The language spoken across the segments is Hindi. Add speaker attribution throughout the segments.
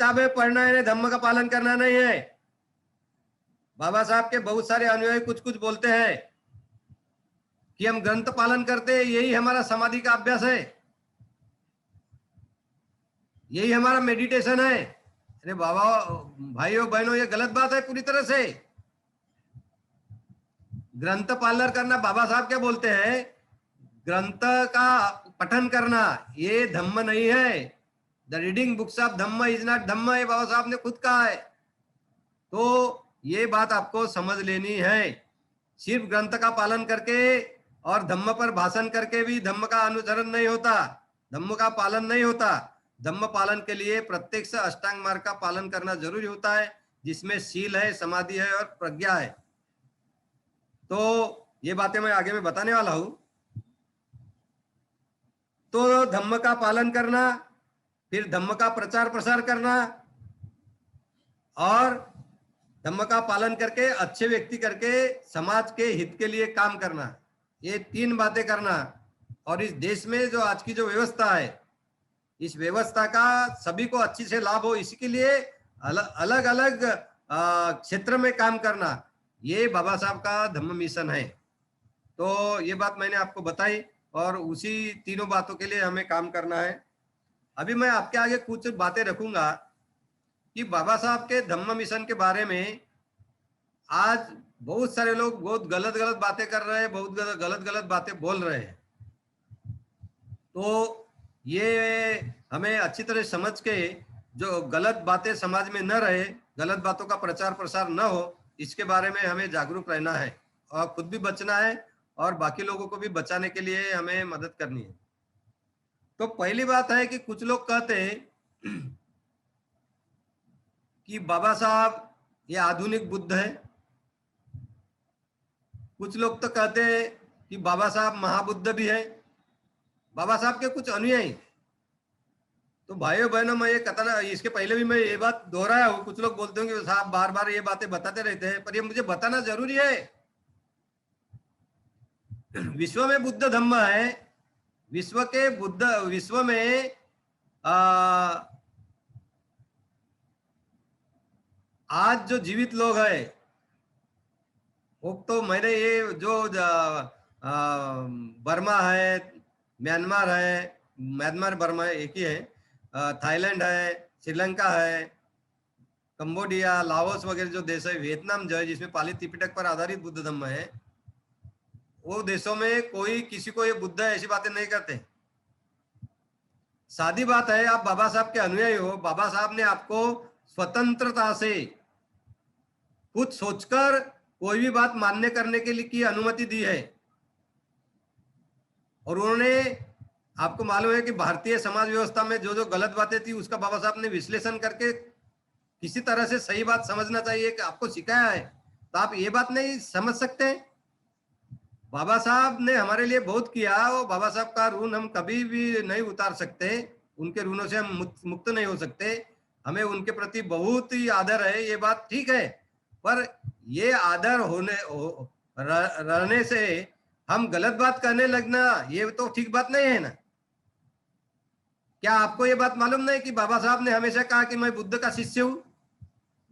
Speaker 1: किताबें पढ़ना है, धम्म का पालन करना नहीं है। बाबा साहब के बहुत सारे अनुयायी कुछ कुछ बोलते हैं कि हम ग्रंथ पालन करते हैं, यही हमारा समाधि का अभ्यास है, यही हमारा मेडिटेशन है। अरे बाबा, भाइयों बहनों, ये गलत बात है पूरी तरह से। ग्रंथ पालन करना, बाबा साहब क्या बोलते हैं, ग्रंथ का पठन करना ये धम्म नहीं है। The reading books of Dhamma is not Dhamma, ये बाबा साहब ने खुद कहा है। तो ये बात आपको समझ लेनी है। सिर्फ ग्रंथ का पालन करके और धम्म पर भाषण करके भी धम्म का अनुसरण नहीं होता, धम्म का पालन नहीं होता। धम्म पालन के लिए प्रत्यक्ष अष्टांग मार्ग का पालन करना जरूरी होता है, जिसमें शील है, समाधि है और प्रज्ञा है। तो ये बातें मैं आगे में बताने वाला हूं। तो धम्म का पालन करना, फिर धम्म का प्रचार प्रसार करना, और धम्म का पालन करके अच्छे व्यक्ति करके समाज के हित के लिए काम करना, ये 3 बातें करना। और इस देश में जो आज की जो व्यवस्था है, इस व्यवस्था का सभी को अच्छी से लाभ हो, इसके लिए अलग अलग क्षेत्र में काम करना, ये बाबा साहब का धम्म मिशन है। तो ये बात मैंने आपको बताई और उसी तीनों बातों के लिए हमें काम करना है। अभी मैं आपके आगे कुछ बातें रखूंगा कि बाबा साहब के धम्म मिशन के बारे में आज बहुत सारे लोग बहुत गलत गलत बातें कर रहे हैं, बहुत गलत गलत बातें बोल रहे हैं। तो ये हमें अच्छी तरह समझ के जो गलत बातें समाज में न रहे, गलत बातों का प्रचार प्रसार न हो, इसके बारे में हमें जागरूक रहना है और खुद भी बचना है और बाकी लोगों को भी बचाने के लिए हमें मदद करनी है। तो पहली बात है कि कुछ लोग कहते हैं कि बाबा साहब ये आधुनिक बुद्ध है। कुछ लोग तो कहते हैं कि बाबा साहब महाबुद्ध भी है, बाबा साहब के कुछ अनुयायी। तो भाइयों बहनों, मैं ये कहता, इसके पहले भी मैं ये बात दोहराया हूं, कुछ लोग बोलते हैं कि साहब बार बार ये बातें बताते रहते हैं, पर ये मुझे बताना जरूरी है। विश्व में बुद्ध धम्म है, विश्व में आज जो जीवित लोग हैं, वो तो मैंने ये जो बर्मा है, म्यांमार है, म्यांमार बर्मा एक ही है, थाईलैंड है, श्रीलंका है, कंबोडिया, लाओस वगैरह जो देश है, वियतनाम जो है जिसमें पाली त्रिपिटक पर आधारित बुद्ध धम्म है, वो देशों में कोई किसी को ये बुद्ध ऐसी बातें नहीं करते। सादी बात है, आप बाबा साहब के अनुयायी हो, बाबा साहब ने आपको स्वतंत्रता से खुद सोचकर कोई भी बात मान्य करने के लिए की अनुमति दी है। और उन्होंने, आपको मालूम है कि भारतीय समाज व्यवस्था में जो जो गलत बातें थी उसका बाबा साहब ने विश्लेषण करके किसी तरह से सही बात समझना चाहिए कि आपको सिखाया है। तो आप ये बात नहीं समझ सकते? बाबा साहब ने हमारे लिए बहुत किया, और बाबा साहब का ऋण हम कभी भी नहीं उतार सकते, उनके ऋणों से हम मुक्त नहीं हो सकते। हमें उनके प्रति बहुत ही आदर है, ये बात ठीक है, पर ये आदर रहने से हम गलत बात करने लगना, ये तो ठीक बात नहीं है ना। क्या आपको ये बात मालूम नहीं कि बाबा साहब ने हमेशा कहा कि मैं बुद्ध का शिष्य हूं,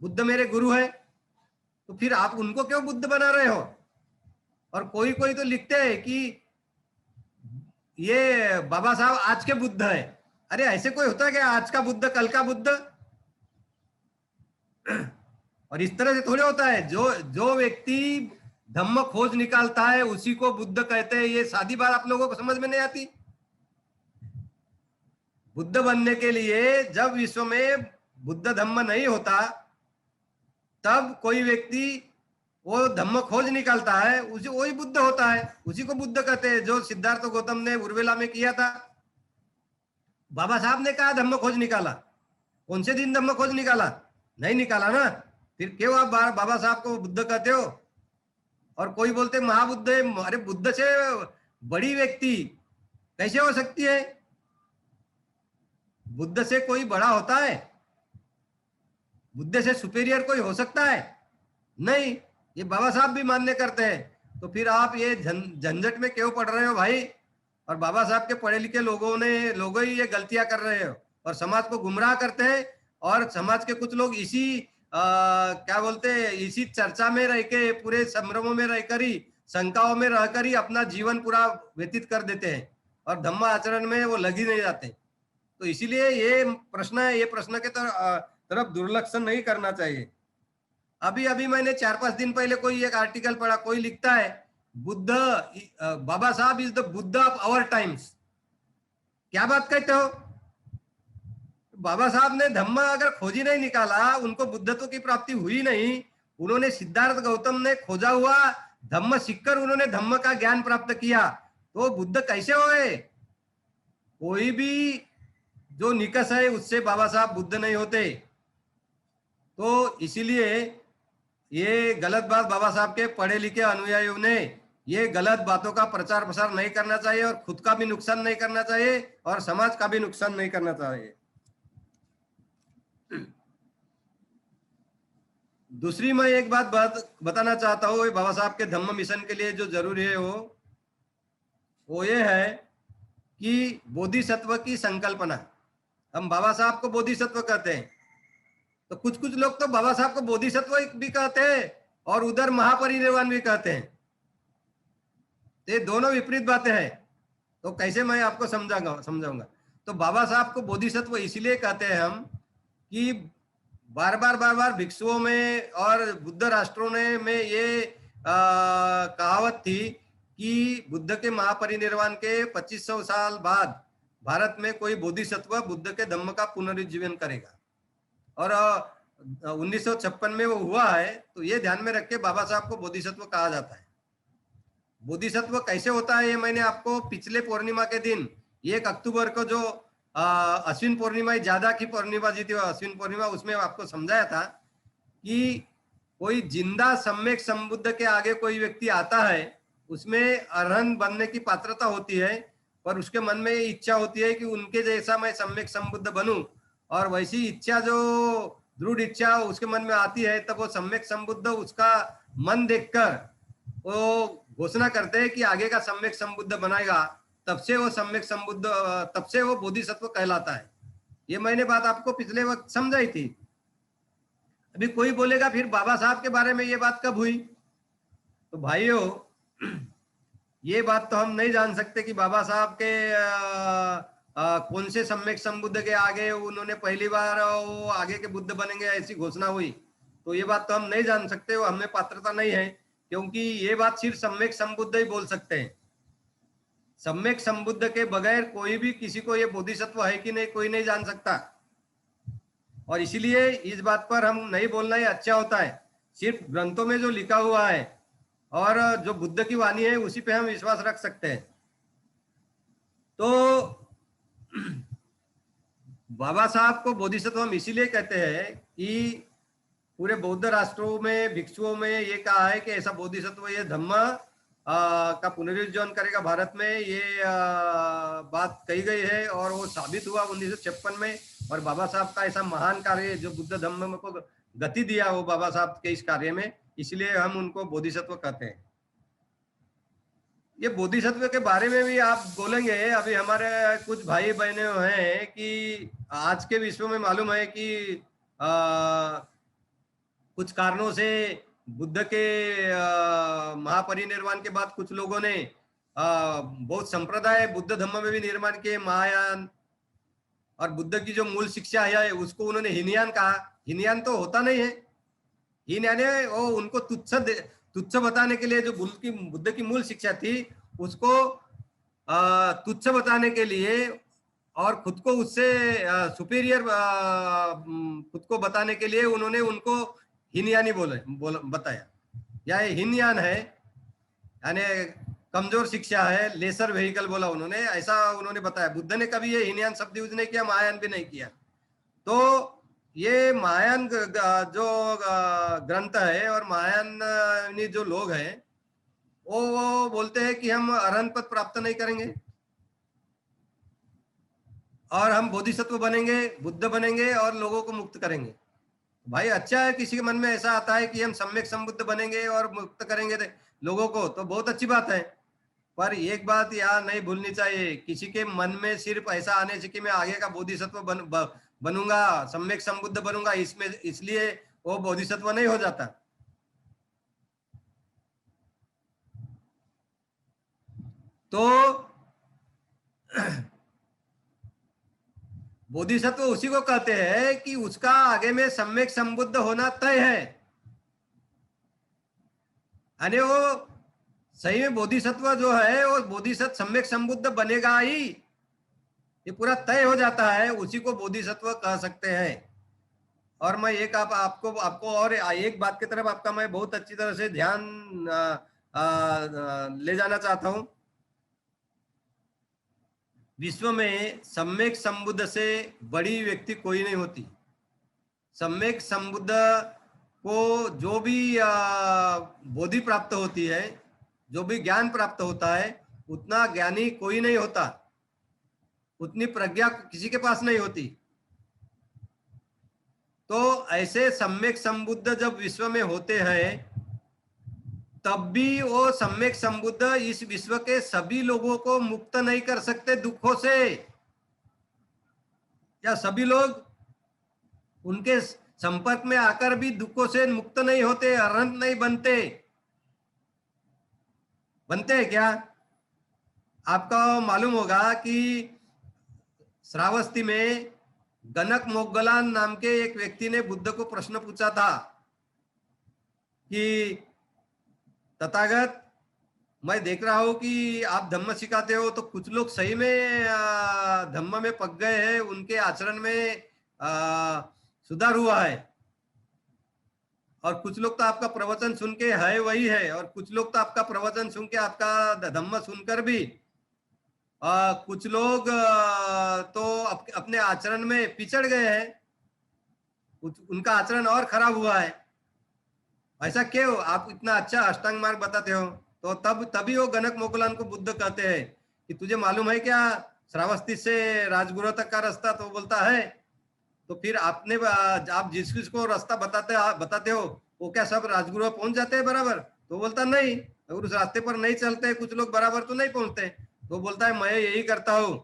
Speaker 1: बुद्ध मेरे गुरु है? तो फिर आप उनको क्यों बुद्ध बना रहे हो? और कोई कोई तो लिखते हैं कि ये बाबा साहब आज के बुद्ध है। अरे ऐसे कोई होता है क्या, आज का बुद्ध कल का बुद्ध? और इस तरह से थोड़े होता है। जो व्यक्ति धम्म खोज निकालता है उसी को बुद्ध कहते हैं। ये सादी बात आप लोगों को समझ में नहीं आती। बुद्ध बनने के लिए जब विश्व में बुद्ध धम्म नहीं होता, तब कोई व्यक्ति वो धम्म खोज निकालता है, उसी वही बुद्ध होता है, उसी को बुद्ध कहते हैं। जो सिद्धार्थ गौतम ने उर्वेला में किया था, बाबा साहब ने कहा धम्म खोज निकाला। कौन से दिन धम्म खोज निकाला? नहीं निकाला ना। फिर क्यों आप बाबा साहब को बुद्ध कहते हो? और कोई बोलते महाबुद्ध है। अरे बुद्ध से बड़ी व्यक्ति कैसे हो सकती है? बुद्ध से कोई बड़ा होता है? बुद्ध से सुपेरियर कोई हो सकता है? नहीं। ये बाबा साहब भी मान्य करते हैं। तो फिर आप ये झंझट में क्यों पड़ रहे हो भाई? और बाबा साहब के पढ़े लिखे लोगों ही ये गलतियां कर रहे हो और समाज को गुमराह करते हैं और समाज के कुछ लोग इसी क्या बोलते हैं, इसी चर्चा में रह के, पूरे संभ्रमों में रहकर ही, शंकाओं में रहकर ही अपना जीवन पूरा व्यतीत कर देते हैं और धम्म आचरण में वो लग ही नहीं जाते। तो इसीलिए ये प्रश्न है, ये प्रश्न के तरफ दुर्लक्षण नहीं करना चाहिए। अभी अभी मैंने 4-5 दिन पहले कोई एक आर्टिकल पढ़ा, कोई लिखता है Buddha, Baba Saheb is the Buddha of our times. क्या बात कहते हो? बाबा साहब ने धम्म अगर खोज ही नहीं निकाला, उनको बुद्धत्व की प्राप्ति हुई नहीं, उन्होंने सिद्धार्थ गौतम ने खोजा हुआ धम्म सीखकर उन्होंने धम्म का ज्ञान प्राप्त किया, तो बुद्ध कैसे हुए? कोई भी जो निकष है उससे बाबा साहब बुद्ध नहीं होते। तो इसीलिए ये गलत बात बाबा साहब के पढ़े लिखे अनुयायियों ने ये गलत बातों का प्रचार प्रसार नहीं करना चाहिए और खुद का भी नुकसान नहीं करना चाहिए और समाज का भी नुकसान नहीं करना चाहिए। दूसरी मैं एक बात बताना चाहता हूँ बाबा साहब के धम्म मिशन के लिए जो जरूरी है वो ये है कि बोधिसत्व की संकल्पना। हम बाबा साहब को बोधिसत्व कहते हैं, तो कुछ कुछ लोग तो बाबा साहब को बोधिसत्व भी कहते हैं और उधर महापरिनिर्वाण भी कहते हैं। ये दोनों विपरीत बातें हैं, तो कैसे मैं आपको समझाऊंगा। तो बाबा साहब को बोधिसत्व इसलिए कहते हैं हम कि बार बार भिक्षुओं में और बुद्ध राष्ट्रों में ये कहावत थी कि बुद्ध के महापरिनिर्वाण के 2500 साल बाद भारत में कोई बोधिसत्व बुद्ध के धम्म का पुनरुज्जीवन करेगा, और 1956 में वो हुआ है। तो ये ध्यान में रख के बाबा साहब को बोधिसत्व कहा जाता है। बोधिसत्व कैसे होता है ये मैंने आपको पिछले पूर्णिमा के दिन 1 अक्टूबर को जो अश्विन पूर्णिमा ज्यादा की पूर्णिमा जी थी, अश्विन पूर्णिमा, उसमें आपको समझाया था कि कोई जिंदा सम्यक संबुद्ध के आगे कोई व्यक्ति आता है, उसमें अरहंत बनने की पात्रता होती है, पर उसके मन में ये इच्छा होती है कि उनके जैसा मैं सम्यक संबुद्ध बनूं, और वैसी इच्छा जो दृढ़ इच्छा उसके मन में आती है, तब वो सम्यक संबुद्ध उसका मन देखकर वो घोषणा करते हैं कि आगे का सम्यक संबुद्ध बनाएगा, तब से वो सम्यक संबुद्ध, तब से वो बोधिसत्व कहलाता है। ये मैंने बात आपको पिछले वक्त समझाई थी। अभी कोई बोलेगा फिर बाबा साहब के बारे में ये बात कब हुई? तो भाइयों, ये बात तो हम नहीं जान सकते कि बाबा साहब के कौन से सम्यक संबुद्ध के आगे उन्होंने पहली बार वो आगे के बुद्ध बनेंगे ऐसी घोषणा हुई। तो ये बात तो हम नहीं जान सकते, वो हमें पात्रता नहीं है, क्योंकि ये बात सिर्फ सम्यक संबुद्ध ही बोल सकते हैं। सम्यक संबुद्ध के बगैर कोई भी किसी को ये बोधिसत्व है कि नहीं कोई नहीं जान सकता, और इसीलिए इस बात पर हम नहीं बोलना ही अच्छा होता है। सिर्फ ग्रंथों में जो लिखा हुआ है और जो बुद्ध की वाणी है उसी पे हम विश्वास रख सकते हैं। तो बाबा साहब को बोधिसत्व हम इसीलिए कहते हैं कि पूरे बौद्ध राष्ट्रों में भिक्षुओं में ये कहा है कि ऐसा बोधिसत्व ये धम्म का पुनरुज्जीवन करेगा भारत में, ये बात कही गई है और वो साबित हुआ 1956 में। और बाबा साहब का ऐसा महान कार्य जो बुद्ध धम्म को गति दिया वो बाबा साहब के इस कार्य में, इसलिए हम उनको बोधिसत्व कहते हैं। ये बोधिसत्व के बारे में भी आप बोलेंगे, अभी हमारे कुछ भाई बहने हैं कि आज के विश्व में मालूम है कि कुछ कारणों से बुद्ध के महापरिनिर्वाण के बाद कुछ लोगों ने बहुत संप्रदाय बुद्ध धम्म में भी निर्माण किए, महायान, और बुद्ध की जो मूल शिक्षा है उसको उन्होंने हीनयान कहा। हीनयान तो होता नहीं है, हीनयान है वो उनको तुच्छ बताने के लिए, जो बुद्ध की मूल शिक्षा थी उसको तुच्छ बताने के लिए और खुद को उससे सुपीरियर खुद को बताने के लिए उन्होंने उनको हीनयानी बताया, या हीनयान है, यानी कमजोर शिक्षा है, लेसर व्हीकल बोला उन्होंने, ऐसा उन्होंने बताया। बुद्ध ने कभी ये हीनयान शब्द यूज नहीं किया, महायान भी नहीं किया। तो ये महायान जो ग्रंथ है और महायान जो लोग हैं वो बोलते हैं कि हम अरहंत पद प्राप्त नहीं करेंगे और हम बोधिसत्व बनेंगे, बुद्ध बनेंगे और लोगों को मुक्त करेंगे। भाई अच्छा है, किसी के मन में ऐसा आता है कि हम सम्यक संबुद्ध बनेंगे और मुक्त करेंगे लोगों को, तो बहुत अच्छी बात है। पर एक बात यहाँ नहीं भूलनी चाहिए, किसी के मन में सिर्फ ऐसा आने से कि मैं आगे का बोधिसत्व बनूंगा, सम्यक संबुद्ध बनूंगा, इसमें इसलिए वो बोधिसत्व नहीं हो जाता। तो बोधिसत्व उसी को कहते हैं कि उसका आगे में सम्यक संबुद्ध होना तय है, यानी वो सही में बोधिसत्व जो है वो बोधिसत्व सम्यक संबुद्ध बनेगा ही, ये पूरा तय हो जाता है, उसी को बोधिसत्व कह सकते हैं। और मैं एक आपको और एक बात की तरफ आपका मैं बहुत अच्छी तरह से ध्यान ले जाना चाहता हूं। विश्व में सम्यक संबुद्ध से बड़ी व्यक्ति कोई नहीं होती। सम्यक संबुद्ध को जो भी बोधि प्राप्त होती है, जो भी ज्ञान प्राप्त होता है, उतना ज्ञानी कोई नहीं होता, उतनी प्रज्ञा किसी के पास नहीं होती। तो ऐसे सम्यक संबुद्ध जब विश्व में होते हैं, तब भी वो सम्यक संबुद्ध इस विश्व के सभी लोगों को मुक्त नहीं कर सकते दुखों से, या सभी लोग उनके संपर्क में आकर भी दुखों से मुक्त नहीं होते, अरहंत नहीं बनते। बनते हैं क्या? आपको मालूम होगा कि श्रावस्ती में गणक मोगलान नाम के एक व्यक्ति ने बुद्ध को प्रश्न पूछा था कि तथागत, मैं देख रहा हूं कि आप धम्म सिखाते हो, तो कुछ लोग सही में धम्म में पक गए हैं, उनके आचरण में सुधार हुआ है, और कुछ लोग तो आपका प्रवचन सुन के है वही है, और कुछ लोग तो आपका प्रवचन सुन के, आपका धम्म सुनकर भी कुछ लोग तो अपने आचरण में पिछड़ गए हैं, उनका आचरण और खराब हुआ है। ऐसा क्यों? आप इतना अच्छा अष्टांग मार्ग बताते हो। तो तभी वो गणक मोगलान को बुद्ध कहते हैं कि तुझे मालूम है क्या श्रावस्ती से राजगुरु तक का रास्ता? तो बोलता है, तो फिर आप जिस किसको रास्ता बताते हो वो क्या सब राजगुरु पहुंच जाते हैं बराबर? तो बोलता नहीं, अगर उस रास्ते पर नहीं चलते कुछ लोग बराबर तो नहीं पहुंचते। तो बोलता है मैं यही करता हूं,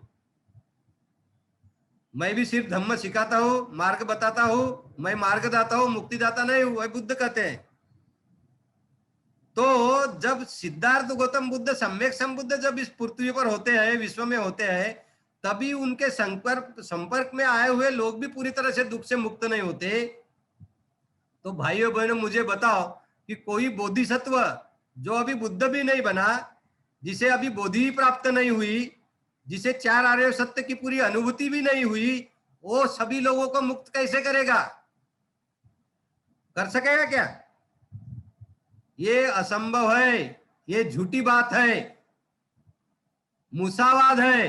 Speaker 1: मैं भी सिर्फ धम्म सिखाता हूं, मार्ग बताता हूं, मैं मार्गदाता हूं, मुक्तिदाता नहीं हूं, वही बुद्ध कहते हैं। तो जब सिद्धार्थ गौतम बुद्ध सम्यक संबुद्ध जब इस पृथ्वी पर होते हैं, विश्व में होते हैं, तभी उनके संपर्क में आए हुए लोग भी पूरी तरह से दुख से मुक्त नहीं होते। तो भाइयों बहनों, मुझे बताओ कि कोई बोधिसत्व जो अभी बुद्ध भी नहीं बना, जिसे अभी बोधि प्राप्त नहीं हुई, जिसे चार आर्य सत्य की पूरी अनुभूति भी नहीं हुई, वो सभी लोगों को मुक्त कैसे करेगा? कर सकेगा क्या? ये असंभव है, ये झूठी बात है, मूसावाद है।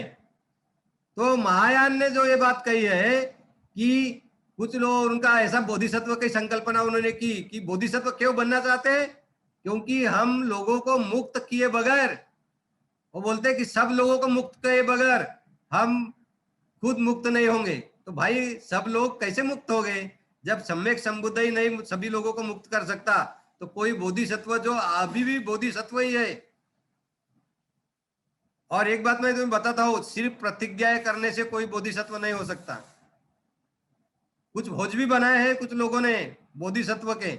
Speaker 1: तो महायान ने जो ये बात कही है कि कुछ लोग, उनका ऐसा बोधिसत्व की संकल्पना उन्होंने की कि बोधिसत्व क्यों बनना चाहते हैं? क्योंकि हम लोगों को मुक्त किए बगैर, वो बोलते हैं कि सब लोगों को मुक्त किए बगैर हम खुद मुक्त नहीं होंगे। तो भाई सब लोग कैसे मुक्त हो गए जब सम्यक संबुद्ध ही नहीं सभी लोगों को मुक्त कर सकता? तो कोई बोधिसत्व जो अभी भी बोधिसत्व ही है। और एक बात मैं तुम्हें बताता हूं, सिर्फ प्रतिज्ञाएं करने से कोई बोधिसत्व नहीं हो सकता। कुछ भोज भी बनाए हैं कुछ लोगों ने बोधिसत्व के,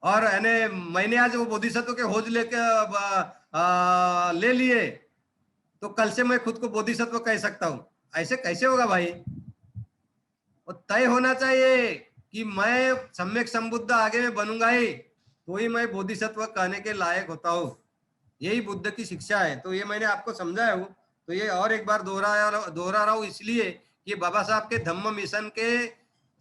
Speaker 1: और मैंने आज वो बोधिसत्व के भोज लेके ले लिए, तो कल से मैं खुद को बोधिसत्व कह सकता हूं? ऐसे कैसे होगा भाई? और तय होना चाहिए कि मैं सम्यक संबुद्ध आगे में बनूंगा ही, तो ही मैं बोधिसत्व कहने के लायक होता हूं। यही बुद्ध की शिक्षा है। तो ये मैंने आपको समझाया हूं, तो ये और एक बार दोहरा रहा हूं इसलिए कि बाबा साहब के धम्म मिशन के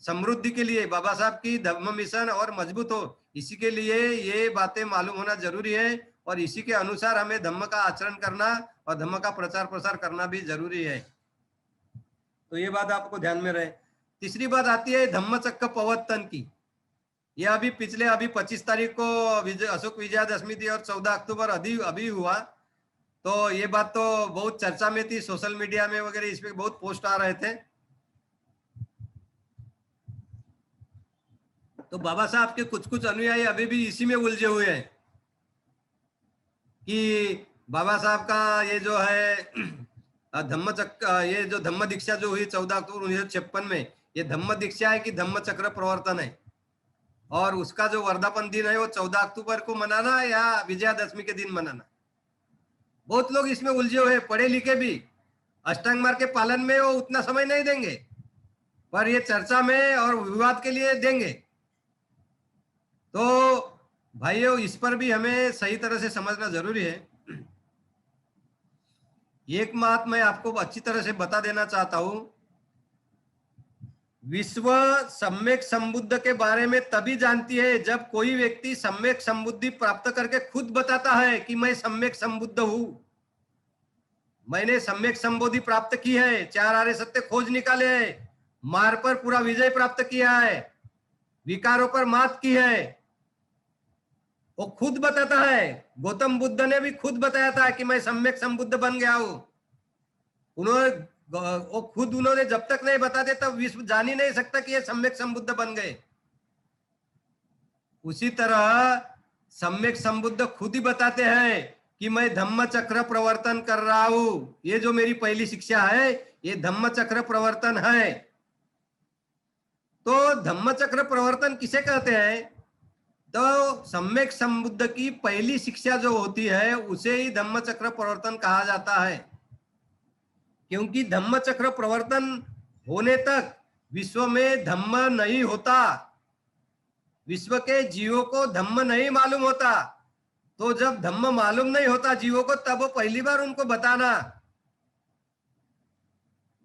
Speaker 1: समृद्धि के लिए, बाबा साहब की धम्म मिशन और मजबूत हो, इसी के लिए ये बातें मालूम होना जरूरी है, और इसी के अनुसार हमें धम्म का आचरण करना और धम्म का प्रचार प्रसार करना भी जरूरी है। तो ये बात आपको ध्यान में रहे। तीसरी बात आती है धम्मचक्र प्रवर्तन की। यह अभी 25 तारीख को अशोक विजयादशमी थी और 14 अक्टूबर अभी हुआ। तो ये बात तो बहुत चर्चा में थी, सोशल मीडिया में वगैरह इस पे बहुत पोस्ट आ रहे थे। तो बाबा साहब के कुछ अनुयायी अभी भी इसी में उलझे हुए हैं कि बाबा साहब का ये जो है ये जो धम्म दीक्षा जो हुई 14 अक्टूबर 1956 में, ये धम्म दीक्षा है कि धम्म चक्र प्रवर्तन है? और उसका जो वर्धापन दिन है वो 14 अक्टूबर को मनाना या विजयादशमी के दिन मनाना? बहुत लोग इसमें उलझे हुए, पढ़े लिखे भी, अष्टांग मार्ग के पालन में वो उतना समय नहीं देंगे, पर ये चर्चा में और विवाद के लिए देंगे। तो भाइयों, इस पर भी हमें सही तरह से समझना जरूरी है। एक बात मैं आपको अच्छी तरह से बता देना चाहता हूं, विश्व सम्यक संबुद्ध के बारे में तभी जानती है जब कोई व्यक्ति सम्यक संबुद्धि प्राप्त करके खुद बताता है कि मैं सम्यक संबुद्ध हूं, मैंने सम्यक संबोधि प्राप्त की है, 4 आर्य सत्य खोज निकाले है, मार पर पूरा विजय प्राप्त किया है, विकारों पर मात की है। वो खुद बताता है। गौतम बुद्ध ने भी खुद बताया था कि मैं सम्यक संबुद्ध बन गया हूं। उन्होंने जब तक नहीं बताते तब विश्व जान ही नहीं सकता कि ये सम्यक संबुद्ध बन गए। उसी तरह सम्यक संबुद्ध खुद ही बताते हैं कि मैं धम्म चक्र प्रवर्तन कर रहा हूं। ये जो मेरी पहली शिक्षा है, ये धम्म चक्र प्रवर्तन है। तो धम्म चक्र प्रवर्तन किसे कहते हैं? तो सम्यक संबुद्ध की पहली शिक्षा जो होती है उसे ही धम्म चक्र प्रवर्तन कहा जाता है, क्योंकि धम्म चक्र प्रवर्तन होने तक विश्व में धम्म नहीं होता, विश्व के जीवों को धम्म नहीं मालूम होता। तो जब धम्म मालूम नहीं होता जीवों को, तब वो पहली बार उनको बताना।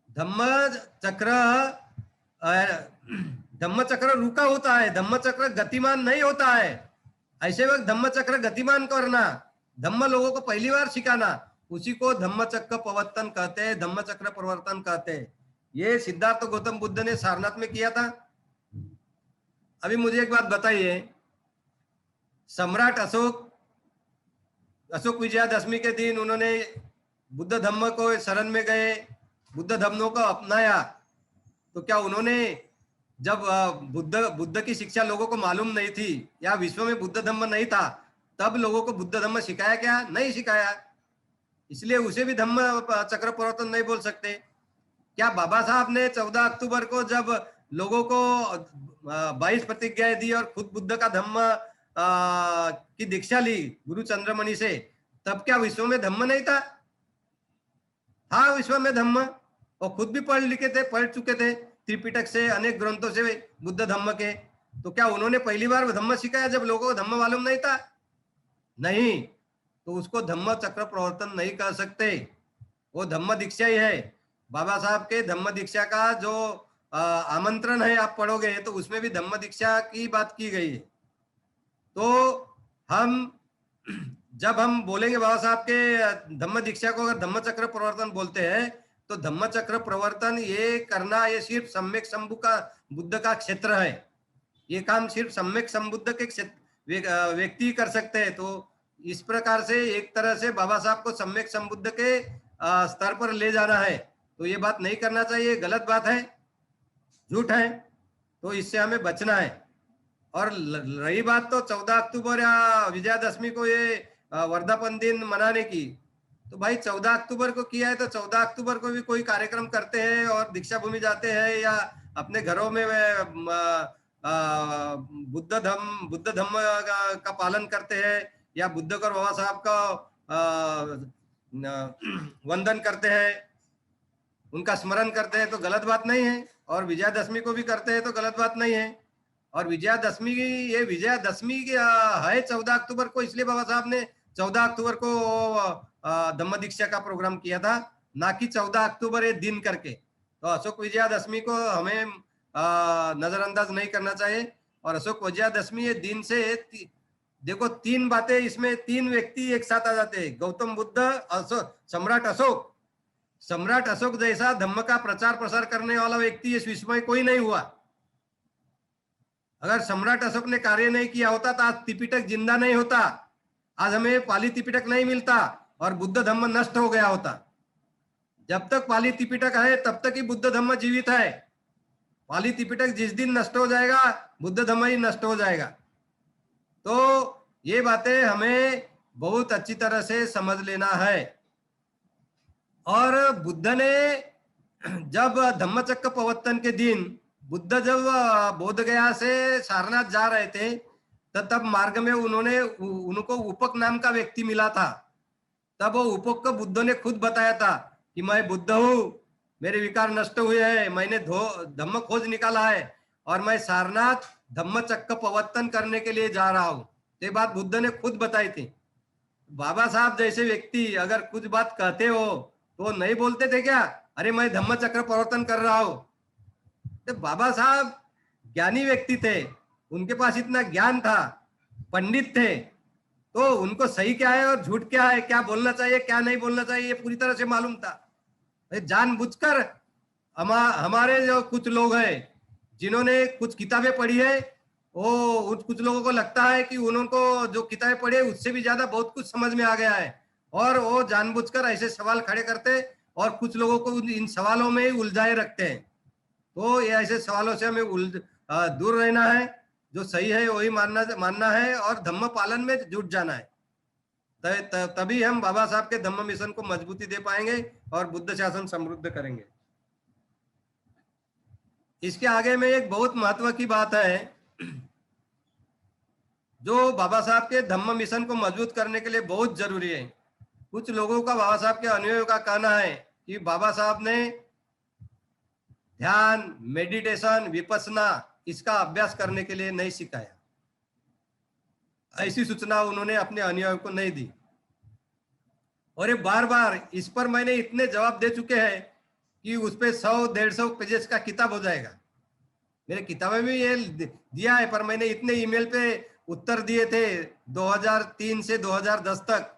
Speaker 1: धम्म चक्र धम्म चक्र रुका होता है, धम्म चक्र गतिमान नहीं होता है। ऐसे वक्त धम्म चक्र गतिमान करना, धम्म लोगों को पहली बार सिखाना, उसी को धम्म चक्र प्रवर्तन कहते हैं, धम्म चक्र प्रवर्तन कहते हैं। ये सिद्धार्थ गौतम बुद्ध ने सारनाथ में किया था। अभी मुझे एक बात बताइए, सम्राट अशोक विजयादशमी के दिन उन्होंने बुद्ध धम्म को शरण में गए, बुद्ध धम्मों को अपनाया, तो क्या उन्होंने जब बुद्ध की शिक्षा लोगों को मालूम नहीं थी या विश्व में बुद्ध धम्म नहीं था, तब लोगों को बुद्ध धम्म सिखाया? क्या नहीं सिखाया। इसलिए उसे भी धम्म चक्र प्रवर्तन नहीं बोल सकते। क्या बाबा साहब ने 14 अक्टूबर को जब लोगों को 22 प्रतिज्ञाएं दी और खुद बुद्ध का धम्म की दीक्षा ली गुरु चंद्रमणि से, तब क्या विश्व में धम्म नहीं था? हाँ, विश्व में धम्म, और खुद भी पढ़ चुके थे त्रिपिटक से, अनेक ग्रंथों से बुद्ध धम्म के। तो क्या उन्होंने पहली बार धम्म सिखाया जब लोगों को धम्म मालूम नहीं था? नहीं। तो उसको धम्म चक्र प्रवर्तन नहीं कर सकते, वो धम्म दीक्षा ही है। बाबा साहब के धम्म दीक्षा का जो आमंत्रण है आप पढ़ोगे तो उसमें भी धम्म दीक्षा की बात की गई है। तो जब हम बोलेंगे बाबा साहब के धम्म दीक्षा को अगर धम्म चक्र प्रवर्तन बोलते हैं, तो धम्म चक्र प्रवर्तन ये करना, ये सिर्फ सम्यक संबुद्ध का बुद्ध का क्षेत्र है। ये काम सिर्फ सम्यक संबुद्ध के व्यक्ति कर सकते हैं। तो इस प्रकार से एक तरह से बाबा साहब को सम्यक संबुद्ध के स्तर पर ले जाना है, तो ये बात नहीं करना चाहिए, गलत बात है, झूठ है। तो इससे हमें बचना है। और रही बात तो 14 अक्टूबर या विजयादशमी को ये वर्धापन दिन मनाने की, तो भाई 14 अक्टूबर को किया है तो 14 अक्टूबर को भी कोई कार्यक्रम करते हैं और दीक्षा भूमि जाते हैं या अपने घरों में बुद्ध धम्म का पालन करते हैं या बुद्ध और बाबा साहब का वंदन करते हैं, उनका स्मरण करते हैं, तो गलत बात नहीं है। और विजयादशमी को भी करते हैं तो गलत बात नहीं है। और विजयादशमी है 14 अक्टूबर को, इसलिए बाबा साहब ने 14 अक्टूबर को धम्म दीक्षा का प्रोग्राम किया था, ना कि 14 अक्टूबर ये दिन करके। तो अशोक विजयादशमी को हमें नजरअंदाज नहीं करना चाहिए। और अशोक विजयादशमी ये दिन से देखो, 3 बातें इसमें, 3 व्यक्ति एक साथ आ जाते हैं, गौतम बुद्ध, सम्राट अशोक जैसा धम्म का प्रचार प्रसार करने वाला व्यक्ति इस विश्व में कोई नहीं हुआ। अगर सम्राट अशोक ने कार्य नहीं किया होता तो आज त्रिपिटक जिंदा नहीं होता, आज हमें पाली त्रिपिटक नहीं मिलता और बुद्ध धम्म नष्ट हो गया होता। जब तक पाली त्रिपिटक है तब तक ही बुद्ध धम्म जीवित है। पाली त्रिपिटक जिस दिन नष्ट हो जाएगा, बुद्ध धम्म ही नष्ट हो जाएगा। तो ये बातें हमें बहुत अच्छी तरह से समझ लेना है। और बुद्ध ने जब धम्मचक्र प्रवर्तन के दिन बुद्ध जब बोध गया से सारनाथ जा रहे थे, तो तब मार्ग में उनको उपक नाम का व्यक्ति मिला था। तब वो उपक को बुद्ध ने खुद बताया था कि मैं बुद्ध हूँ, मेरे विकार नष्ट हुए हैं, मैंने धम्म खोज निकाला है और मैं सारनाथ धम्मचक्र प्रवर्तन करने के लिए जा रहा हूँ। ये बात बुद्ध ने खुद बताई थी। बाबा साहब जैसे व्यक्ति अगर कुछ बात कहते हो तो नहीं बोलते थे क्या, अरे मैं धम्मचक्र प्रवर्तन कर रहा हूँ। तो बाबा साहब ज्ञानी व्यक्ति थे, उनके पास इतना ज्ञान था, पंडित थे, तो उनको सही क्या है और झूठ क्या है, क्या बोलना चाहिए क्या नहीं बोलना चाहिए, ये पूरी तरह से मालूम था। जानबूझकर हमारे जो कुछ लोग हैं जिन्होंने कुछ किताबें पढ़ी है, वो कुछ लोगों को लगता है कि उनको जो किताबें पढ़ी है उससे भी ज्यादा बहुत कुछ समझ में आ गया है, और वो जानबूझकर ऐसे सवाल खड़े करते और कुछ लोगों को इन सवालों में ही उलझाए रखते हैं। तो ये ऐसे सवालों से हमें दूर रहना है, जो सही है वही मानना है और धम्म पालन में जुट जाना है। तभी हम बाबा साहब के धम्म मिशन को मजबूती दे पाएंगे और बुद्ध शासन समृद्ध करेंगे। इसके आगे में एक बहुत महत्व की बात है, जो बाबा साहब के धम्म मिशन को मजबूत करने के लिए बहुत जरूरी है। कुछ लोगों का बाबा साहब के अनुयायियों का कहना है कि बाबा साहब ने ध्यान, मेडिटेशन, विपස්සना इसका अभ्यास करने के लिए नहीं सिखाया। ऐसी सूचना उन्होंने अपने अनुयायियों को नहीं दी। और ये बार बार इस पर मैंने इतने जवाब दे चुके हैं कि उस पे 100-150 पेजेस का किताब हो जाएगा। मेरे किताबें में ये दिया है, पर मैंने इतने ईमेल पे उत्तर दिए थे 2003 से 2010 तक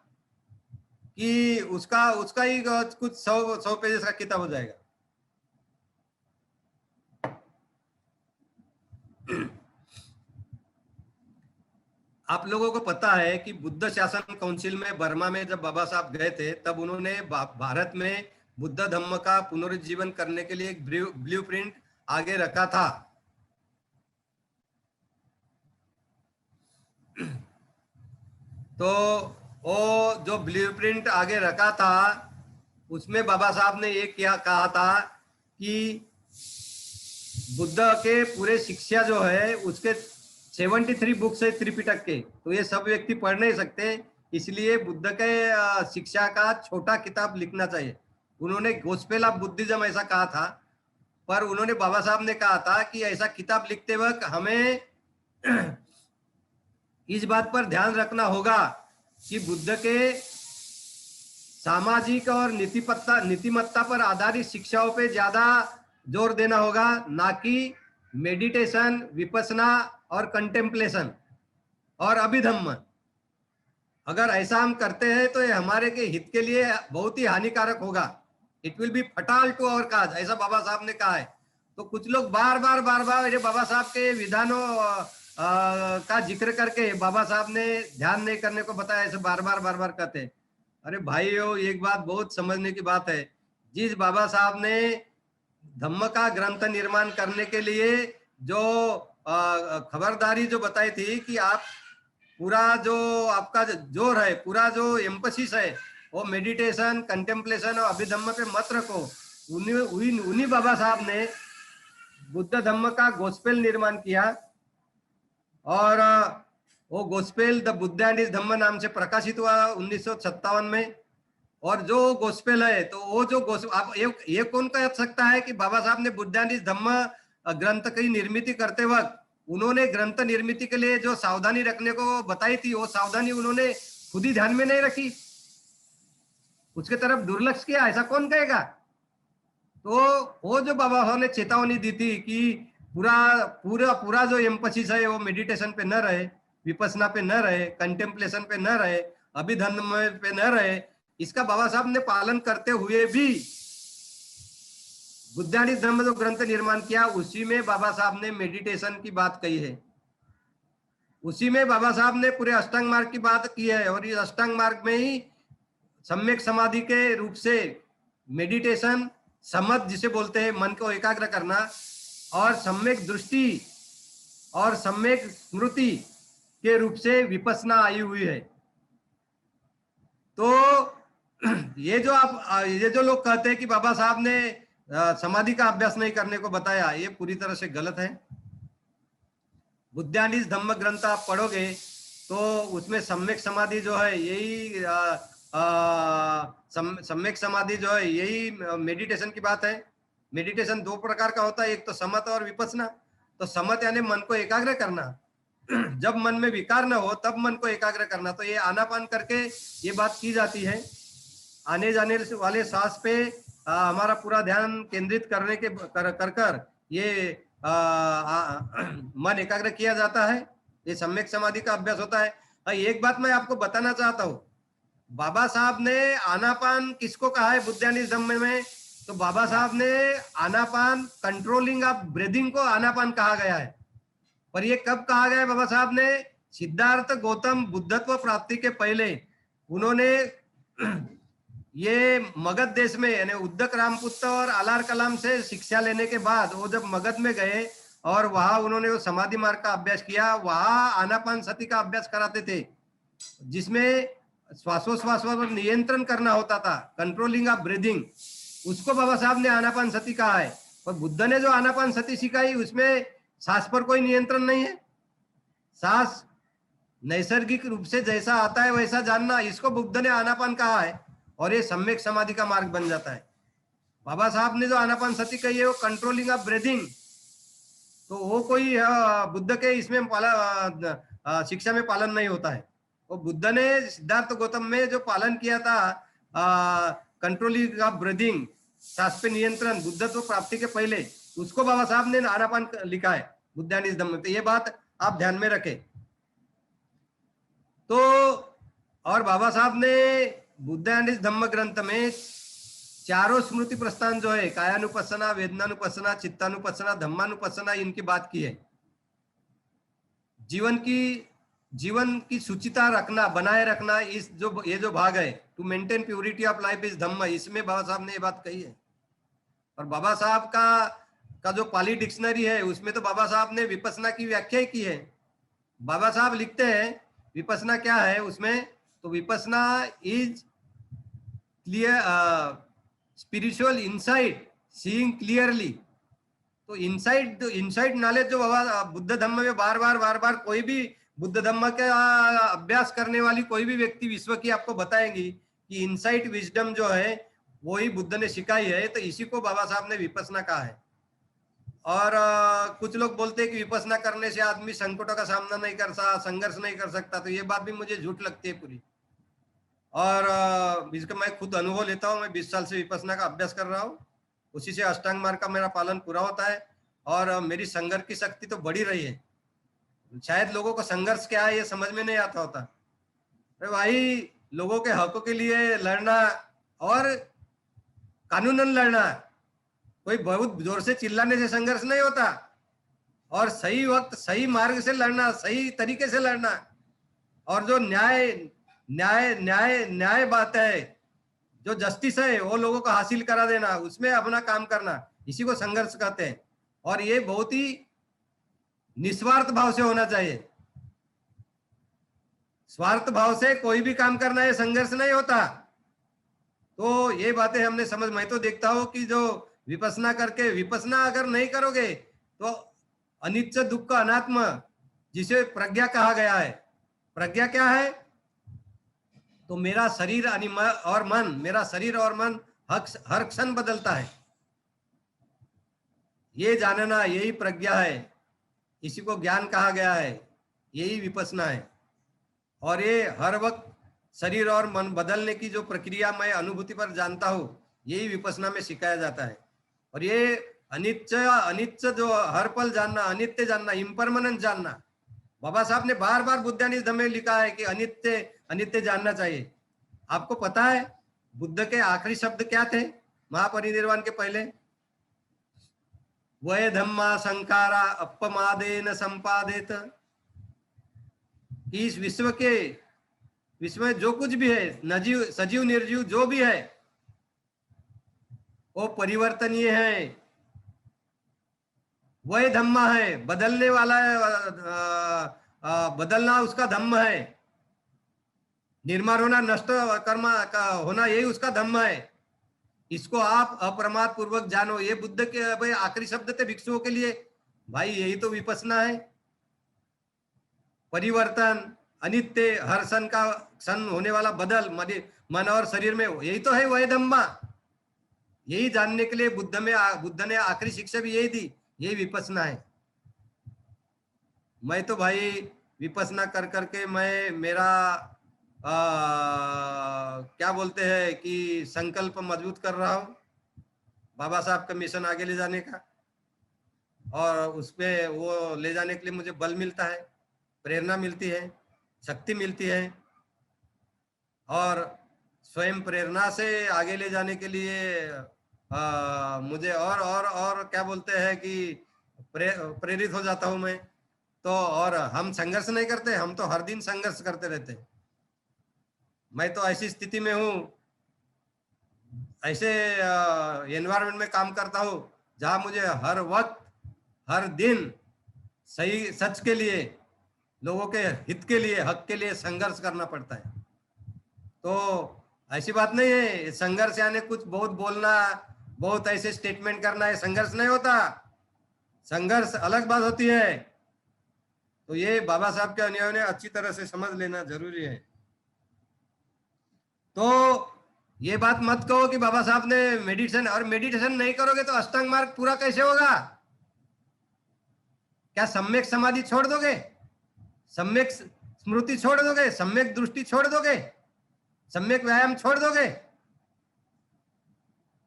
Speaker 1: कि उसका ही कुछ 100 पेजेस का किताब हो जाएगा। आप लोगों को पता है कि बुद्ध शासन काउंसिल में बर्मा में जब बाबा साहब गए थे, तब उन्होंने भारत में बुद्ध धम्म का पुनरुज्जीवन करने के लिए एक ब्लूप्रिंट आगे रखा था। तो वो जो ब्लूप्रिंट आगे रखा था उसमें बाबा साहब ने ये क्या कहा था कि बुद्ध के पूरे शिक्षा जो है उसके 73 बुक्स है त्रिपिटक के, तो ये सब व्यक्ति पढ़ नहीं सकते, इसलिए बुद्ध के शिक्षा का छोटा किताब लिखना चाहिए। उन्होंने गोस्पेल ऑफ बुद्धिज्म ऐसा कहा था, पर उन्होंने बाबा साहब ने कहा था कि ऐसा किताब लिखते वक्त हमें इस बात पर ध्यान रखना होगा कि बुद्ध के सामाजिक और नीतिमत्ता पर आधारित शिक्षाओं पे ज्यादा जोर देना होगा, ना कि मेडिटेशन, विपස්සना और कंटेम्पलेशन और अभिधम्म। अगर ऐसा हम करते हैं तो ये हमारे के हित के लिए बहुत ही हानिकारक होगा। It will be fatal to our cause, ऐसा बाबा साहब ने कहा है। तो कुछ लोग बार बार ये बाबा साहब के विधानों का जिक्र करके बाबा साहब ने ध्यान नहीं करने को बताया, ऐसे बार बार कहते हैं। अरे भाइयों, एक बात बहुत समझने की बात है, जिस बाबा साहब ने धम्म का ग्रंथ निर्माण करने के लिए जो खबरदारी जो बताई थी कि आप पूरा जो आपका जोर है, पूरा जो एम्फसिस है वो मेडिटेशन, कंटेम्पलेशन और अभिधम्म पे मत रखो, उन्हीं बाबा साहब ने बुद्ध धम्म का गोस्पेल निर्माण किया और वो gospel the Buddha and his Dhamma नाम से प्रकाशित हुआ 1957 में। और जो गोस्पेल है, तो वो जो आप ये कौन कह सकता है कि बाबा साहब ने बुद्ध एंड हिज धम्म ग्रंथ की निर्मित करते वक्त उन्होंने ग्रंथ निर्मित के लिए जो सावधानी रखने को बताई थी, वो सावधानी उन्होंने खुद ही ध्यान में नहीं रखी, उसके तरफ दुर्लक्ष्य किया, ऐसा कौन कहेगा। तो वो जो बाबा साहब ने चेतावनी दी थी कि पूरा जो एम्फसिस है वो मेडिटेशन पे न रहे, विपස්සना पे न रहे, कंटेम्पलेशन पे न रहे, अभिधम्म पे न रहे, इसका बाबा साहब ने पालन करते हुए भी बुद्धानी धम्म जो ग्रंथ निर्माण किया उसी में बाबा साहब ने मेडिटेशन की बात कही है, उसी में बाबा साहब ने पूरे अष्टांग मार्ग की बात की है। और इस अष्टांग मार्ग में ही सम्यक समाधि के रूप से मेडिटेशन, समझ जिसे बोलते हैं मन को एकाग्र करना, और सम्यक दृष्टि और सम्यक स्मृति के रूप से विपස්සना आई हुई है। तो ये जो लोग कहते हैं कि बाबा साहब ने समाधि का अभ्यास नहीं करने को बताया, ये पूरी तरह से गलत है। बुद्धानिस धम्म ग्रंथ आप पढ़ोगे तो उसमें सम्यक समाधि जो है यही सम्यक समाधि जो है यही मेडिटेशन की बात है। मेडिटेशन दो प्रकार का होता है, एक तो समत और विपස්සना। तो समत यानी मन को एकाग्र करना, जब मन में विकार न हो तब मन को एकाग्र करना। तो ये आनापान करके ये बात की जाती है, आने जाने वाले सांस पे हमारा पूरा ध्यान केंद्रित करने के कर ये मन एकाग्र किया जाता है। ये सम्यक समाधि का अभ्यास होता है। एक बात मैं आपको बताना चाहता हूँ, बाबा साहब ने आनापान किसको कहा है बुद्धानिस धम्म में? तो बाबा साहब ने आनापान, कंट्रोलिंग ऑफ ब्रीदिंग को आनापान कहा गया है। पर ये कब कहा गया है बाबा साहब ने? सिद्धार्थ गौतम बुद्धत्व प्राप्ति के पहले उन्होंने ये मगध देश में यानी उद्दक रामपुत्र और आलार कलाम से शिक्षा लेने के बाद वो जब मगध में गए और वहां उन्होंने वो समाधि मार्ग का अभ्यास किया, वहां आनापान सती का अभ्यास कराते थे, जिसमें श्वासोश्वास पर नियंत्रण करना होता था, कंट्रोलिंग ऑफ ब्रीदिंग। उसको बाबा साहब ने आनापान सती कहा है। और बुद्ध ने जो आनापान सती सिखाई उसमें सांस पर कोई नियंत्रण नहीं है। सांस नैसर्गिक रूप से जैसा आता है वैसा जानना, इसको बुद्ध ने आनापान कहा है और ये सम्यक समाधि का मार्ग बन जाता है। बाबा साहब ने जो आनापान सती कही है वो कंट्रोलिंग ऑफ ब्रीदिंग, तो वो कोई बुद्ध के इसमें शिक्षा में पालन नहीं होता है। वो बुद्ध ने सिद्धार्थ गौतम में जो पालन किया था कंट्रोलिंग ऑफ ब्रीदिंग, सांस पे नियंत्रण, बुद्धत्व प्राप्ति के पहले, उसको बाबा साहब ने आनापान लिखा है बुद्धानिस धम्म में। तो ये बात आप ध्यान में रखें। तो और बाबा साहब ने बुद्धानिस धम्म ग्रंथ में चारों स्मृति प्रस्थान जो है, कायानुपස්සना, वेदनानुपස්සना, चित्तानुपස්සना, धम्मानुपස්සना, इनकी बात की है। जीवन की शुचिता रखना, बनाए रखना, ये जो भाग है, to maintain purity of life is Dhamma, इसमें बाबा साहब ने ये बात कही है। और बाबा साहब का जो पाली डिक्शनरी है उसमें तो बाबा साहब ने विपස්සना की व्याख्या की है। बाबा साहब लिखते हैं विपස්සना क्या है उसमें, तो Vipassana is clear spiritual insight, seeing clearly. तो इनसाइट नॉलेज जो बाबा बुद्ध धम्म में बार बार कोई भी बुद्ध धम्म का अभ्यास करने वाली कोई भी व्यक्ति विश्व की आपको बताएंगी कि इनसाइट विजडम जो है वो ही बुद्ध ने सिखाई है। तो इसी को बाबा साहब ने विपස්සना कहा है। और कुछ लोग बोलते हैं कि विपස්සना करने से आदमी संकटों का सामना नहीं कर सकता, संघर्ष नहीं कर सकता। तो ये बात भी मुझे झूठ लगती है पूरी। और इसका मैं खुद अनुभव लेता हूँ। मैं 20 साल से विपස්සना का अभ्यास कर रहा हूँ, उसी से अष्टांग मार्ग का मेरा पालन पूरा होता है और मेरी संघर्ष की शक्ति तो बढ़ी रही है। शायद लोगों को संघर्ष क्या है ये समझ में नहीं आता होता। अरे भाई, लोगों के हकों के लिए लड़ना और कानूनन लड़ना, कोई बहुत जोर से चिल्लाने से संघर्ष नहीं होता। और सही वक्त सही मार्ग से लड़ना, सही तरीके से लड़ना, और जो न्याय न्याय न्याय न्याय बात है, जो जस्टिस है वो लोगों को हासिल करा देना, उसमें अपना काम करना, इसी को संघर्ष कहते हैं। और ये बहुत ही निस्वार्थ भाव से होना चाहिए। स्वार्थ भाव से कोई भी काम करना है संघर्ष नहीं होता। तो ये बातें हमने समझ, मैं तो देखता हूं कि जो विपස්සना करके, विपස්සना अगर नहीं करोगे तो अनित्य दुख का अनात्म, जिसे प्रज्ञा कहा गया है, प्रज्ञा क्या है? तो मेरा शरीर और मन, मेरा शरीर और मन हर क्षण बदलता है, ये जानना यही प्रज्ञा है। इसी को ज्ञान कहा गया है, यही विपස්සना है। और ये हर वक्त शरीर और मन बदलने की जो प्रक्रिया मैं अनुभूति पर जानता हूँ, यही विपස්සना में सिखाया जाता है। और ये अनित्य जो हर पल जानना, अनित्य जानना, इम्परमानेंट जानना, बाबा साहब ने बार बार बुद्धानिस धम्म में लिखा है कि अनित्य अनित्य जानना चाहिए। आपको पता है बुद्ध के आखिरी शब्द क्या थे महापरिनिर्वाण के पहले? वह धम्मा संकारा अपमादेन संपादित। इस विश्व में जो कुछ भी है, नजीव सजीव निर्जीव जो भी है, वो परिवर्तनीय है, वही धम्मा है, बदलने वाला है, बदलना उसका धम्म है। निर्माण होना, नष्ट कर्म का होना, यही उसका धम्म है। इसको आप अप्रमाद पूर्वक जानो। ये बुद्ध के भाई आखिरी शब्द थे भिक्षुओं के लिए। भाई यही तो विपස්සना है। परिवर्तन, अनित्य, हर क्षण होने वाला बदल मन और शरीर में, यही तो है वह धम्मा। यही जानने के लिए बुद्ध ने आखिरी शिक्षा भी यही दी, यही विपස්සना है। मैं तो भाई विपස්සना कर करके मैं मेरा क्या बोलते हैं कि संकल्प मजबूत कर रहा हूं बाबा साहब का मिशन आगे ले जाने का, और उसपे वो ले जाने के लिए मुझे बल मिलता है, प्रेरणा मिलती है, शक्ति मिलती है। और स्वयं प्रेरणा से आगे ले जाने के लिए मुझे और क्या बोलते हैं कि प्रेरित हो जाता हूं मैं। तो और हम संघर्ष नहीं करते, हम तो हर दिन संघर्ष करते रहते हैं। मैं तो ऐसी स्थिति में हूं, ऐसे एनवायरनमेंट में काम करता हूं जहां मुझे हर वक्त, हर दिन सही सच के लिए, लोगों के हित के लिए, हक के लिए संघर्ष करना पड़ता है। तो ऐसी बात नहीं है संघर्ष यानी कुछ बहुत बोलना, बहुत ऐसे स्टेटमेंट करना है, संघर्ष नहीं होता। संघर्ष अलग बात होती है। तो ये बाबा साहब के अनुयायियों ने अच्छी तरह से समझ लेना जरूरी है। तो ये बात मत कहो कि बाबा साहब ने मेडिटेशन, और मेडिटेशन नहीं करोगे तो अष्टांग मार्ग पूरा कैसे होगा? क्या सम्यक समाधि छोड़ दोगे? सम्यक स्मृति छोड़ दोगे? सम्यक दृष्टि छोड़ दोगे? सम्यक व्यायाम छोड़ दोगे?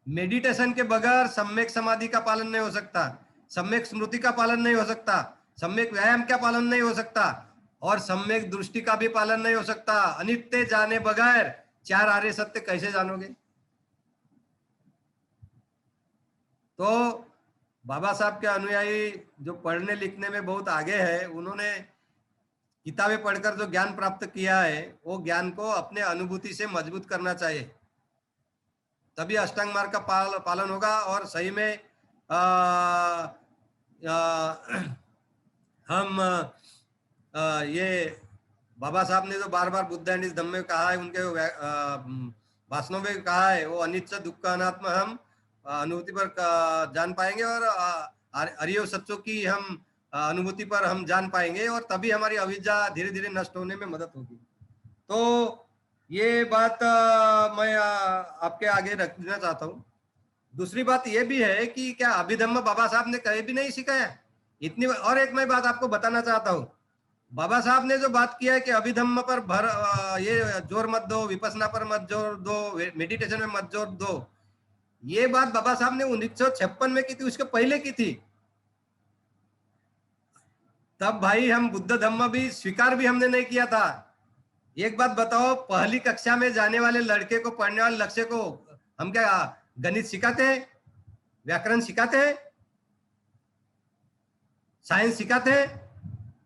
Speaker 1: मेडिटेशन के बगैर सम्यक समाधि का पालन नहीं हो सकता, सम्यक स्मृति का पालन नहीं हो सकता, सम्यक व्यायाम का पालन नहीं हो सकता, और सम्यक दृष्टि का भी पालन नहीं हो सकता। अनित्य जाने बगैर चार आर्य सत्य कैसे जानोगे? तो बाबा साहब के अनुयायी जो पढ़ने लिखने में बहुत आगे है, उन्होंने किताबें पढ़कर जो ज्ञान प्राप्त किया है, वो ज्ञान को अपने अनुभूति से मजबूत करना चाहिए, तभी अष्टांग मार्ग का पालन होगा। और सही में हम ये बाबा साहब ने जो बार बार बुद्ध एंड इस धम्म में कहा है, उनके भाषणों में कहा है, वो अनित्य दुख अनात्म हम अनुभूति पर जान पाएंगे, और अरियो सत्यों की हम अनुभूति पर हम जान पाएंगे, और तभी हमारी अविद्या धीरे धीरे नष्ट होने में मदद होगी। तो ये बात मैं आपके आगे रख देना चाहता हूँ। दूसरी बात ये भी है कि क्या अभिधम्म बाबा साहब ने कहीं भी नहीं सिखाया इतनी। और एक मैं बात आपको बताना चाहता हूँ, बाबा साहब ने जो बात किया है कि अभिधम्म पर ये जोर मत दो, विपස්සना पर मत जोर दो, मेडिटेशन में मत जोर दो, ये बात बाबा साहब ने 1956 में की थी, उसके पहले की थी। तब भाई हम बुद्ध धम्म भी स्वीकार भी हमने नहीं किया था। एक बात बताओ, पहली कक्षा में जाने वाले लड़के को, पढ़ने वाले लक्ष्य को हम क्या गणित सिखाते हैं, व्याकरण सिखाते हैं, साइंस सिखाते हैं?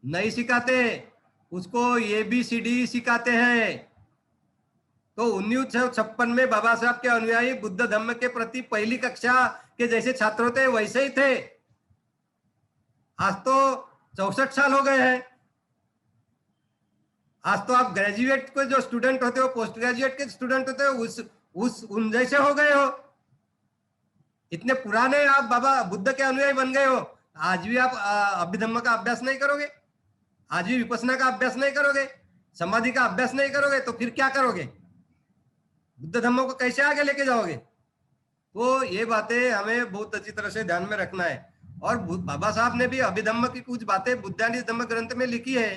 Speaker 1: नहीं सिखाते। उसको ABCD सिखाते हैं। तो 1956 में बाबा साहब के अनुयायी बुद्ध धम्म के प्रति पहली कक्षा के जैसे छात्र थे वैसे ही थे। आज तो 64 साल हो गए हैं। आज तो आप ग्रेजुएट के जो स्टूडेंट होते हो, पोस्ट ग्रेजुएट के स्टूडेंट होते हो, उन जैसे हो गए हो। इतने पुराने आप बाबा बुद्ध के अनुयायी बन गए हो। आज भी आप अभिधम्म का अभ्यास नहीं करोगे, आज भी विपස්සना का अभ्यास नहीं करोगे, समाधि का अभ्यास नहीं करोगे, तो फिर क्या करोगे? बुद्ध धम्म को कैसे आगे लेके जाओगे? तो ये बातें हमें बहुत अच्छी तरह से ध्यान में रखना है। और बाबा साहब ने भी अभिधम्म की कुछ बातें बुद्धानी धम्म ग्रंथ में लिखी है।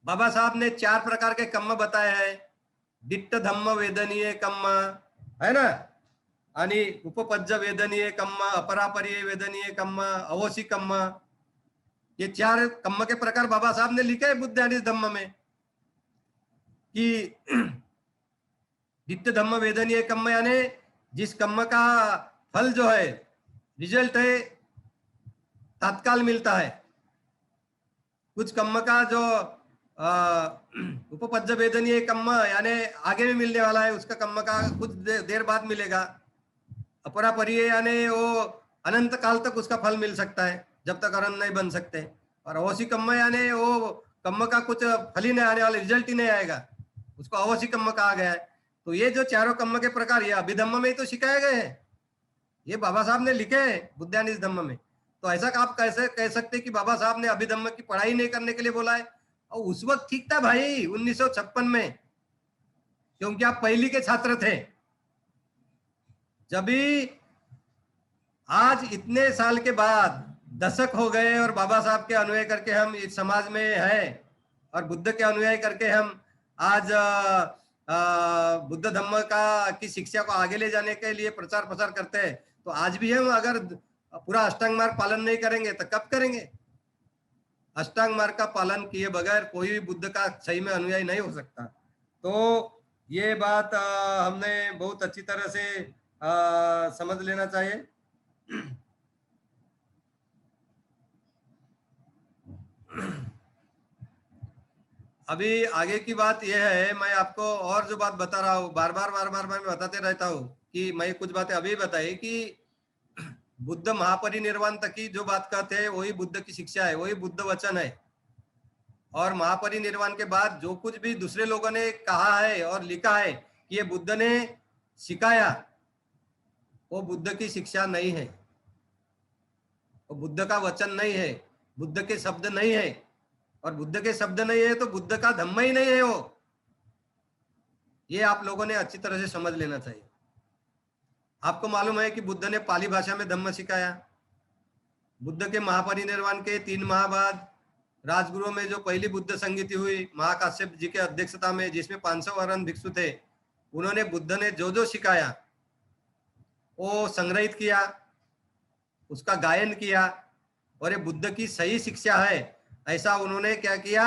Speaker 1: बाबा साहब ने 4 प्रकार के कम्म बताए हैं। दिट्ट धम्म वेदनीय कम्म है ना, आणि उपपज्ज वेदनीय कम्म, अपरापरिय वेदनीय कम्म, अवोसी कम्म, ये 4 कम्म के प्रकार बाबा साहब ने लिखे हैं बुद्धानी धम्म में कि दिट्ट धम्म वेदनीय कम्म यानी जिस कम्म का फल जो है, रिजल्ट है, तत्काल मिलता है। कुछ कम्म का जो उपपज्ज वेदनीय कम्म यानी आगे में मिलने वाला है, उसका कम्म का कुछ देर बाद मिलेगा। अपरापरिय यानी वो अनंत काल तक उसका फल मिल सकता है, जब तक अरहंत नहीं बन सकते। और अवोसी कम्म यानी वो कम्म का कुछ फल ही नहीं आने वाला, रिजल्ट ही नहीं आएगा। उसको अवश्य कम्म कहा गया है। तो ये जो चारों कम्म के प्रकार ये अभिधम्म में ही तो सिखाए गए हैं, ये बाबा साहब ने लिखे हैं बुद्धान इस धम्म में। तो ऐसा आप कैसे कह सकते कि बाबा साहब ने अभिधम्म की पढ़ाई नहीं करने के लिए बोला है? और उस वक्त ठीक था भाई 1956 में, क्योंकि आप पहली के छात्र थे। जब भी आज इतने साल के बाद दशक हो गए और बाबा साहब के अनुयायी करके हम इस समाज में हैं और बुद्ध के अनुयायी करके हम आज बुद्ध धम्म का की शिक्षा को आगे ले जाने के लिए प्रचार प्रसार करते हैं, तो आज भी हम अगर पूरा अष्टांग मार्ग पालन नहीं करेंगे तो कब करेंगे? अष्टांग मार्ग का पालन किए बगैर कोई भी बुद्ध का सही में अनुयायी नहीं हो सकता। तो ये बात हमने बहुत अच्छी तरह से समझ लेना चाहिए। अभी आगे की बात यह है, मैं आपको और जो बात बता रहा हूँ बार बार मैं बताते रहता हूँ कि मैं कुछ बातें अभी बताई कि बुद्ध महापरिनिर्वाण तक की जो बात कहते हैं वही बुद्ध की शिक्षा है, वही बुद्ध वचन है। और महापरिनिर्वाण के बाद जो कुछ भी दूसरे लोगों ने कहा है और लिखा है कि ये बुद्ध ने सिखाया, वो बुद्ध की शिक्षा नहीं है, वो बुद्ध का वचन नहीं है, बुद्ध के शब्द नहीं है। और बुद्ध के शब्द नहीं है तो बुद्ध का धम्म ही नहीं है वो। ये आप लोगों ने अच्छी तरह से समझ लेना चाहिए। आपको मालूम है कि बुद्ध ने पाली भाषा में धम्म सिखाया। बुद्ध के महापरिनिर्वाण के 3 माह बाद राजगुरु में जो पहली बुद्ध संगीति हुई महाकाश्यप जी के अध्यक्षता में, जिसमें 500 वरण भिक्षु थे, उन्होंने बुद्ध ने जो जो सिखाया वो संग्रहित किया, उसका गायन किया और ये बुद्ध की सही शिक्षा है ऐसा उन्होंने क्या किया,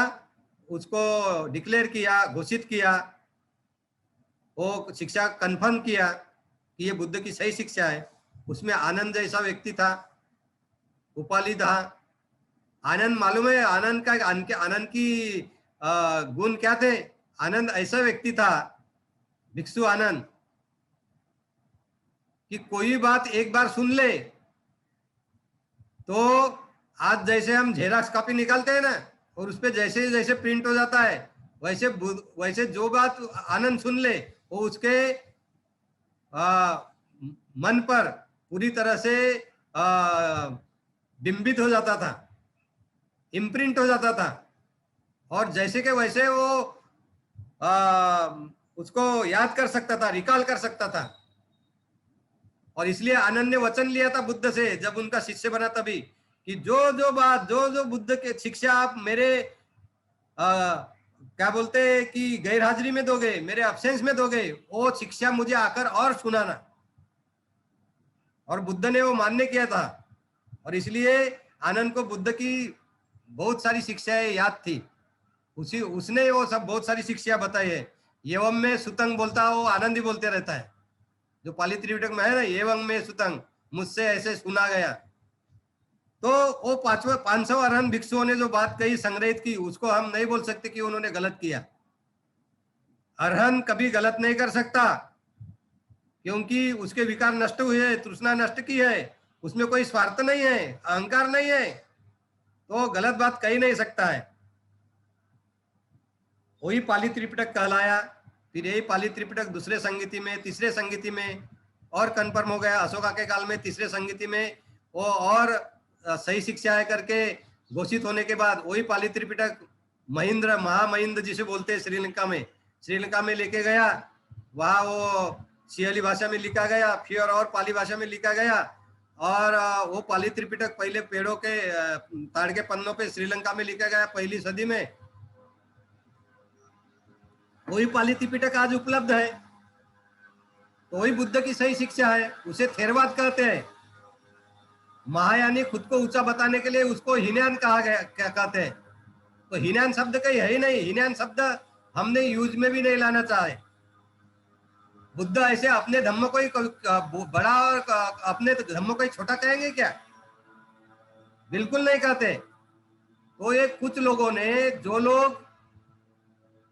Speaker 1: उसको डिक्लेयर किया, घोषित किया, वो शिक्षा कंफर्म किया कि ये बुद्ध की सही शिक्षा है। उसमें आनंद जैसा व्यक्ति था, उपाली था। आनंद मालूम है आनंद का आनंद की गुण क्या थे? आनंद ऐसा व्यक्ति था, भिक्षु आनंद, कि कोई बात एक बार सुन ले तो आज जैसे हम जेरॉक्स कॉपी निकालते हैं ना और उस पर जैसे जैसे प्रिंट हो जाता है, वैसे जो बात आनंद सुन ले वो उसके मन पर पूरी तरह से बिंबित हो जाता था, इम्प्रिंट हो जाता था और जैसे के वैसे वो उसको याद कर सकता था, रिकॉल कर सकता था। और इसलिए आनंद ने वचन लिया था बुद्ध से जब उनका शिष्य बना तभी, कि जो जो बात जो बुद्ध के शिक्षा आप मेरे क्या बोलते कि गैर हाजिरी में दोगे, मेरे अब्सेंस में दोगे, वो शिक्षा मुझे आकर और सुनाना। और बुद्ध ने वो मान्य किया था और इसलिए आनंद को बुद्ध की बहुत सारी शिक्षाएं याद थी। उसने वो सब बहुत सारी शिक्षा बताई है। एवं में सुतंग बोलता है, वो आनंद ही बोलते रहता है। जो पाली त्रिपिटक में है ना, एवं में सुतंग, मुझसे ऐसे सुना गया। तो वो 500 अरहन भिक्षुओं ने जो बात कही, संग्रहित की, उसको हम नहीं बोल सकते कि उन्होंने गलत किया। अरहन कभी गलत नहीं कर सकता क्योंकि उसके विकार नष्ट हुए है, तृष्णा नष्ट की है, उसमें कोई स्वार्थ नहीं है, अहंकार नहीं है, तो गलत बात कह ही नहीं सकता है। वही पाली त्रिपिटक कहलाया। फिर यही पाली त्रिपिटक दूसरे संगीति में, तीसरे संगीति में और कन्फर्म हो गया। अशोका के काल में तीसरे संगीति में वो और सही शिक्षा है करके घोषित होने के बाद वही पाली त्रिपिटक महेंद्र, महामहिंद्र जिसे बोलते हैं, श्रीलंका में लेके गया। वहाँ वो सियाली भाषा में लिखा गया, फिर और पाली भाषा में लिखा गया। और वो पाली त्रिपिटक पहले पेड़ों के ताड़ के पन्नों पे श्रीलंका में लिखा गया पहली सदी में। वही पाली त्रिपिटक आज उपलब्ध है। तो वही बुद्ध की सही शिक्षा है। उसे थेरवाद कहते हैं। महायानी खुद को ऊंचा बताने के लिए उसको हीनयान कहा गया, क्या कहते हैं। तो हीनयान शब्द कहीं है ही नहीं। हीनयान शब्द हमने यूज में भी नहीं लाना चाहे। बुद्ध ऐसे अपने धम्म को ही बड़ा और अपने धम्म को ही छोटा कहेंगे क्या? बिल्कुल नहीं कहते। तो ये कुछ लोगों ने, जो लोग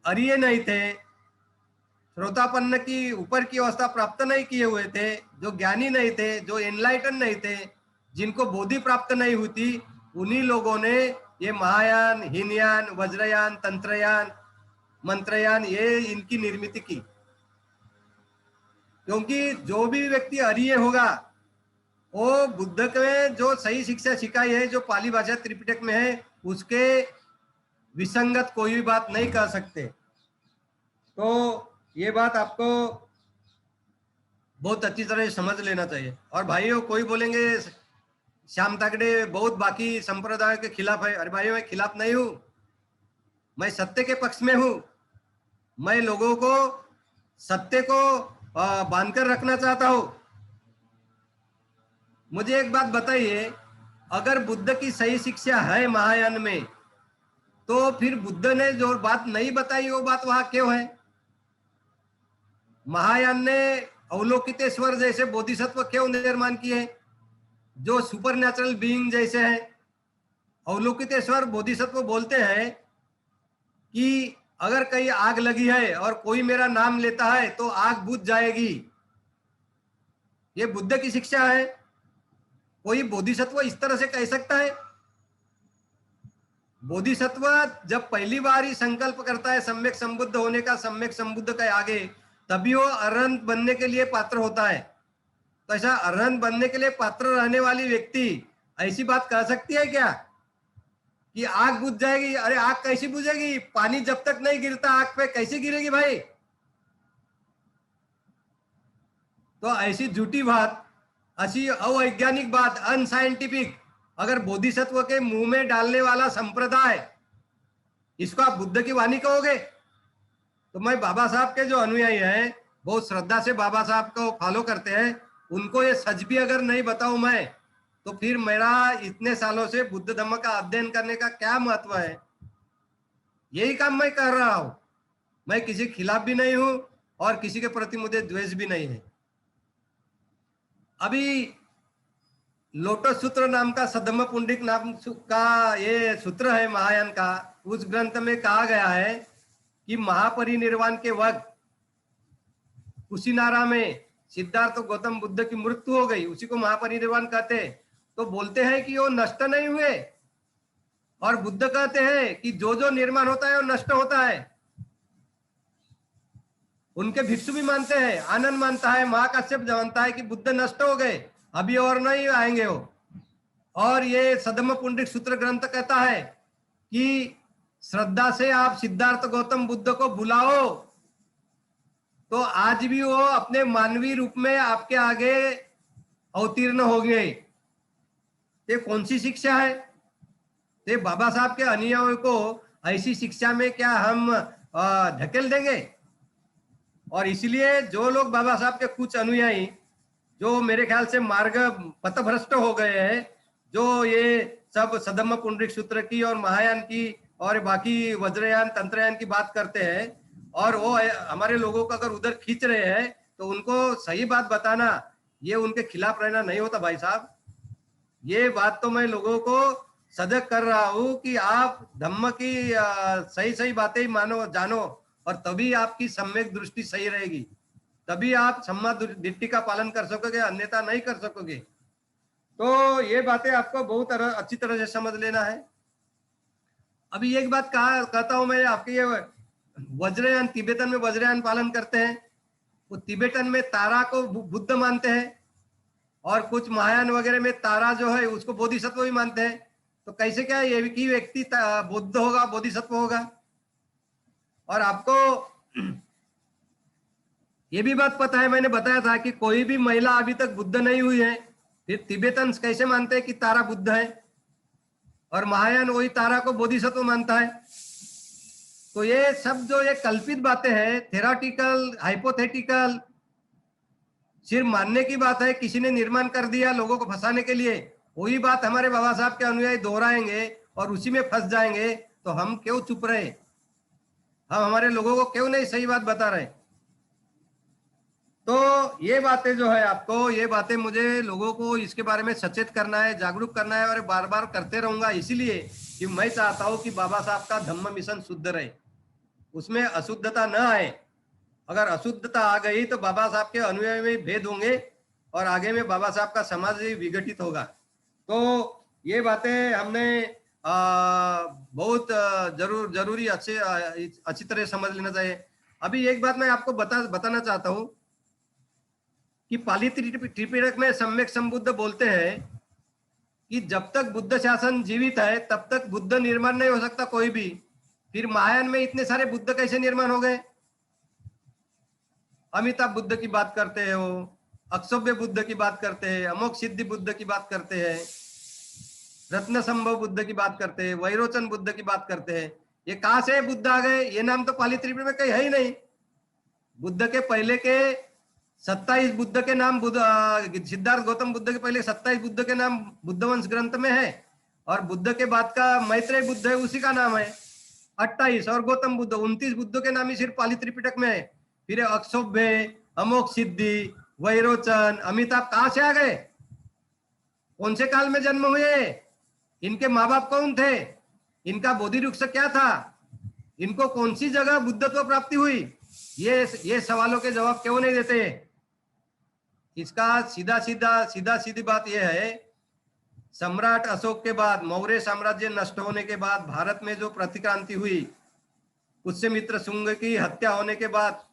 Speaker 1: अरिय नहीं थे, श्रोतापन्न की ऊपर की अवस्था प्राप्त नहीं किए हुए थे, जो ज्ञानी नहीं थे, जो एनलाइटन नहीं थे, जिनको बोधि प्राप्त नहीं हुई थी, उन्हीं लोगों ने ये महायान, हीनयान, वज्रयान, तंत्रयान मंत्रयान ये इनकी निर्मित की, क्योंकि जो भी व्यक्ति अरिय होगा वो बुद्ध के जो सही शिक्षा सिखाई है, जो पाली भाषा त्रिपिटक में है, उसके विसंगत कोई भी बात नहीं कर सकते। तो ये बात आपको बहुत अच्छी तरह समझ लेना चाहिए। और भाइयों, कोई बोलेंगे श्याम तागड़े बहुत बाकी संप्रदाय के खिलाफ है। अरे भाइयों, मैं खिलाफ नहीं हूं, मैं सत्य के पक्ष में हूं। मैं लोगों को सत्य को बांधकर रखना चाहता हूं। मुझे एक बात बताइए, अगर बुद्ध की सही शिक्षा है महायान में, तो फिर बुद्ध ने जो बात नहीं बताई वो बात वहां क्यों है? महायान ने अवलोकितेश्वर जैसे बोधिसत्व क्यों निर्माण किए, जो सुपर नेचुरल बीइंग जैसे हैं? अवलोकितेश्वर बोधिसत्व बोलते हैं कि अगर कहीं आग लगी है और कोई मेरा नाम लेता है तो आग बुझ जाएगी। ये बुद्ध की शिक्षा है। कोई बोधिसत्व इस तरह से कह सकता है? बोधिसत्व जब पहली बार ही संकल्प करता है सम्यक संबुद्ध होने का, सम्यक संबुद्ध के आगे, तभी वो अरहंत बनने के लिए पात्र होता है। तो ऐसा अरहंत बनने के लिए पात्र रहने वाली व्यक्ति ऐसी बात कह सकती है क्या कि आग बुझ जाएगी? अरे आग कैसी बुझेगी? पानी जब तक नहीं गिरता आग पे कैसे गिरेगी भाई? तो ऐसी झूठी बात, ऐसी अवैज्ञानिक बात, अनसाइंटिफिक अगर बोधिसत्व के मुंह में डालने वाला संप्रदाय, इसको आप बुद्ध की वाणी कहोगे? तो मैं बाबा साहब के जो अनुयायी हैं, बहुत श्रद्धा से बाबा साहब को फॉलो करते हैं, उनको ये सच भी अगर नहीं बताऊं मैं, तो फिर मेरा इतने सालों से बुद्ध धम्म का अध्ययन करने का क्या महत्व है? यही काम मैं कर रहा हूं। मैं किसी के खिलाफ भी नहीं हूं और किसी के प्रति मुझे द्वेष भी नहीं है। अभी लोटस सूत्र नाम का, सद्धम्म पुंडरिक नाम का ये सूत्र है महायान का, उस ग्रंथ में कहा गया है कि महापरिनिर्वाण के वक्त कुशीनारा में सिद्धार्थ गौतम बुद्ध की मृत्यु हो गई, उसी को महापरिनिर्वाण कहते हैं। तो बोलते हैं कि वो नष्ट नहीं हुए, और बुद्ध कहते हैं कि जो जो निर्माण होता है वो नष्ट होता है। उनके भिक्षु भी मानते हैं, आनंद मानता है, महाकाश्यप जानता है कि बुद्ध नष्ट हो गए, अभी और नहीं आएंगे वो। और ये सद्धम्म पुंडरिक सूत्र ग्रंथ कहता है कि श्रद्धा से आप सिद्धार्थ गौतम बुद्ध को बुलाओ तो आज भी वो अपने मानवीय रूप में आपके आगे अवतीर्ण हो गए। ये कौन सी शिक्षा है? ये बाबा साहब के अनुयायियों को ऐसी शिक्षा में क्या हम ढकेल देंगे? और इसलिए जो लोग बाबा साहब के कुछ अनुयायी जो मेरे ख्याल से मार्ग पथभ्रष्ट हो गए हैं, जो ये सब सद्धम्म पुंडरिक सूत्र की और महायान की और बाकी वज्रयान तंत्रयान की बात करते हैं, और वो हमारे लोगों को अगर उधर खींच रहे हैं, तो उनको सही बात बताना, ये उनके खिलाफ रहना नहीं होता भाई साहब। ये बात तो मैं लोगों को सजग कर रहा हूं कि आप धम्म की सही सही बातें ही मानो, जानो, और तभी आपकी सम्यक दृष्टि सही रहेगी, तभी आप सम्मा दृष्टि का पालन कर सकोगे, अन्यथा नहीं कर सकोगे। तो ये बातें आपको बहुत अच्छी तरह से समझ लेना है। अभी एक बात कहता हूं मैं आपके, ये वज्रयान, तिब्बतन में वज्रयान पालन करते हैं, वो तिब्बतन में तारा को बुद्ध मानते हैं, और कुछ महायान वगैरह में तारा जो है उसको बोधिसत्व भी मानते हैं। तो कैसे क्या ये की व्यक्ति बुद्ध होगा, बोधिसत्व होगा? और आपको ये भी बात पता है, मैंने बताया था कि कोई भी महिला अभी तक बुद्ध नहीं हुई है। फिर तिब्बतन कैसे मानते हैं कि तारा बुद्ध है, और महायान वही तारा को बोधिसत्व मानता है? तो ये सब जो ये कल्पित बातें हैं, थेराटिकल, हाइपोथेटिकल, सिर्फ मानने की बात है, किसी ने निर्माण कर दिया लोगों को फंसाने के लिए, वही बात हमारे बाबा साहब के अनुयायी दोहराएंगे और उसी में फंस जाएंगे। तो हम क्यों चुप रहे? हम हमारे लोगों को क्यों नहीं सही बात बता रहे? तो ये बातें जो है, आपको ये बातें मुझे लोगों को इसके बारे में सचेत करना है, जागरूक करना है, और बार बार करते रहूंगा, इसीलिए कि मैं चाहता हूं कि बाबा साहब का धम्म मिशन शुद्ध रहे, उसमें अशुद्धता न आए। अगर अशुद्धता आ गई तो बाबा साहब के अनुयायी में भेद होंगे, और आगे में बाबा साहब का समाज ही विघटित होगा। तो ये बातें हमने बहुत जरूरी अच्छी तरह समझ लेना चाहिए। अभी एक बात मैं आपको बताना चाहता हूं कि पाली त्रिपिटक में सम्यक संबुद्ध बोलते हैं कि जब तक बुद्ध शासन जीवित है तब तक बुद्ध निर्माण नहीं हो सकता कोई भी। फिर महायान में इतने सारे बुद्ध कैसे निर्माण हो गए? अमिताभ बुद्ध की बात करते हैं, वो अक्षोभ्य बुद्ध की बात करते हैं, अमोघ सिद्धि बुद्ध की बात करते हैं, रत्न संभव बुद्ध की बात करते हैं, वैरोचन बुद्ध की बात करते हैं। ये कहां से बुद्ध आ गए? ये नाम तो पाली त्रिपिटक में कहीं है ही नहीं। बुद्ध के पहले के 27 बुद्ध के नाम सिद्धार्थ गौतम बुद्ध के पहले 27 बुद्ध के नाम बुद्ध वंश ग्रंथ में है, और बुद्ध के बाद का मैत्रेय बुद्ध है उसी का नाम है 28, और गौतम बुद्ध 29 बुद्ध के नाम ही सिर्फ पाली त्रिपिटक में है। फिर अक्षोभ्य, अमोघ सिद्धि, वैरोचन, अमिताभ कहां से आ गए? कौन से काल में जन्म हुए? इनके माँ बाप कौन थे? इनका बोधि वृक्ष क्या था? इनको कौन सी जगह बुद्धत्व प्राप्ति हुई? ये सवालों के जवाब क्यों नहीं देते? इसका सीधा सीधी बात यह है, सम्राट अशोक के बाद, मौर्य साम्राज्य नष्ट होने के बाद भारत में जो प्रतिक्रांति हुई, पुष्यमित्र शुंग की हत्या होने के बाद,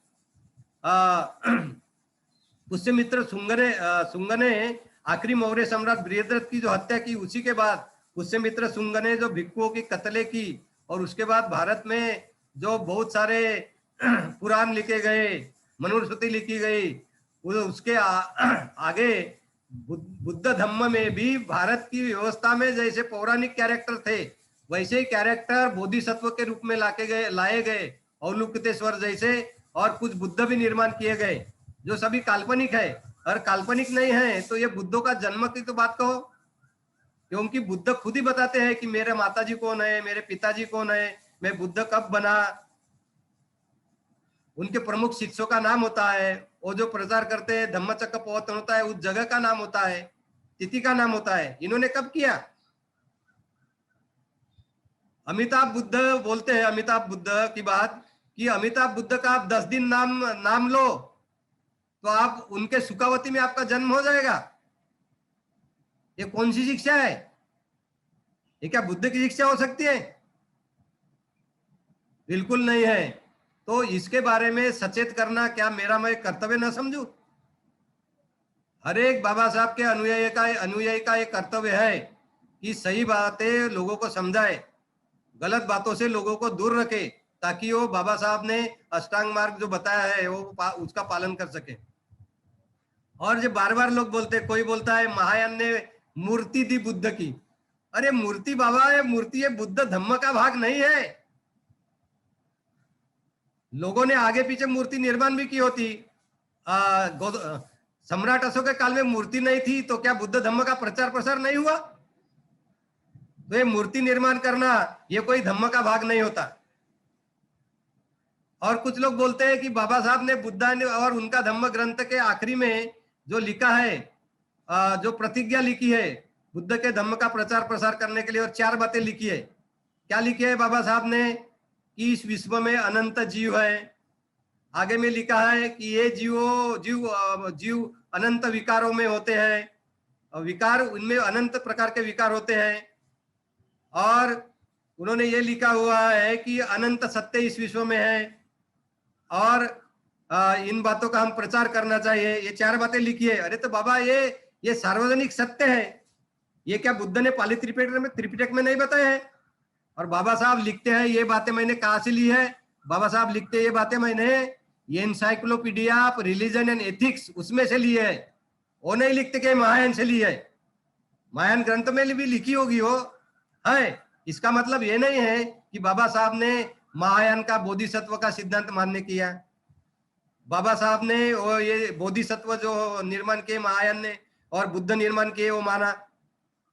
Speaker 1: पुष्यमित्र शुंग ने आखिरी मौर्य सम्राट बृहद्रथ की जो हत्या की, उसी के बाद पुष्यमित्र शुंग ने जो भिक्षुओं की कत्ले की, और उसके बाद भारत में जो बहुत सारे पुराण लिखे गए, मनुस्मृति लिखी गई, उसके आगे बुद्ध धम्म में भी भारत की व्यवस्था में जैसे पौराणिक कैरेक्टर थे, वैसे ही कैरेक्टर बोधिसत्व के रूप में लाए गए, अवलोकितेश्वर जैसे, और कुछ बुद्ध भी निर्माण किए गए जो सभी काल्पनिक है। और काल्पनिक नहीं है तो ये बुद्धों का जन्म की तो बात कहो, क्योंकि बुद्ध खुद ही बताते हैं कि मेरे माताजी कौन है, मेरे पिताजी कौन है, मैं बुद्ध कब बना। उनके प्रमुख शिष्यों का नाम होता है, वो जो प्रचार करते हैं धम्मचक्र प्रवर्तन होता है, उस जगह का नाम होता है, तिथि का नाम होता है। इन्होंने कब किया? अमिताभ बुद्ध बोलते हैं, अमिताभ बुद्ध की बात, कि अमिताभ बुद्ध का आप 10 दिन नाम लो तो आप उनके सुखावती में आपका जन्म हो जाएगा। ये कौन सी शिक्षा है? ये क्या बुद्ध की शिक्षा हो सकती है? बिल्कुल नहीं है। तो इसके बारे में सचेत करना क्या मेरा मैं कर्तव्य न समझू? हर एक बाबा साहब के अनुयायी का एक कर्तव्य है कि सही बातें लोगों को समझाए, गलत बातों से लोगों को दूर रखे, ताकि वो बाबा साहब ने अष्टांग मार्ग जो बताया है वो उसका पालन कर सके। और जो बार बार लोग बोलते, कोई बोलता है महायान ने मूर्ति दी बुद्ध की। अरे मूर्ति बाबा, ये मूर्ति ये बुद्ध धम्म का भाग नहीं है। लोगों ने आगे पीछे मूर्ति निर्माण भी की होती। सम्राट अशोक के काल में मूर्ति नहीं थी तो क्या बुद्ध धम्म का प्रचार प्रसार नहीं हुआ? तो ये मूर्ति निर्माण करना ये कोई धम्म का भाग नहीं होता। और कुछ लोग बोलते हैं कि बाबा साहब ने बुद्धा ने और उनका धम्म ग्रंथ के आखिरी में जो लिखा है, जो प्रतिज्ञा लिखी है बुद्ध के धम्म का प्रचार प्रसार करने के लिए, और 4 बातें लिखी है। क्या लिखी है बाबा साहब ने? कि इस विश्व में अनंत जीव है। आगे में लिखा है कि ये जीव अनंत विकारों में होते हैं, विकार उनमें अनंत प्रकार के विकार होते हैं। और उन्होंने ये लिखा हुआ है कि अनंत सत्य इस विश्व में है, और इन बातों का हम प्रचार करना चाहिए। ये 4 बातें लिखी है। अरे तो बाबा ये सार्वजनिक सत्य है, ये क्या बुद्ध ने पाली त्रिपिटक में नहीं बताया है? और बाबा साहब लिखते हैं ये बातें मैंने कहां से ली है? बाबा साहब लिखते हैं ये बातें मैंने ये encyclopedia of religion and ethics उसमें से ली है। वो नहीं लिखते कि महायान से ली है। महायान ग्रंथ में भी लिखी होगी वो है। इसका मतलब ये नहीं है कि बाबा साहब ने महायान का बोधिसत्व का सिद्धांत मान्य किया। बाबा साहब ने वो ये बोधिसत्व जो निर्माण किए महायान ने और बुद्ध निर्माण किए वो माना।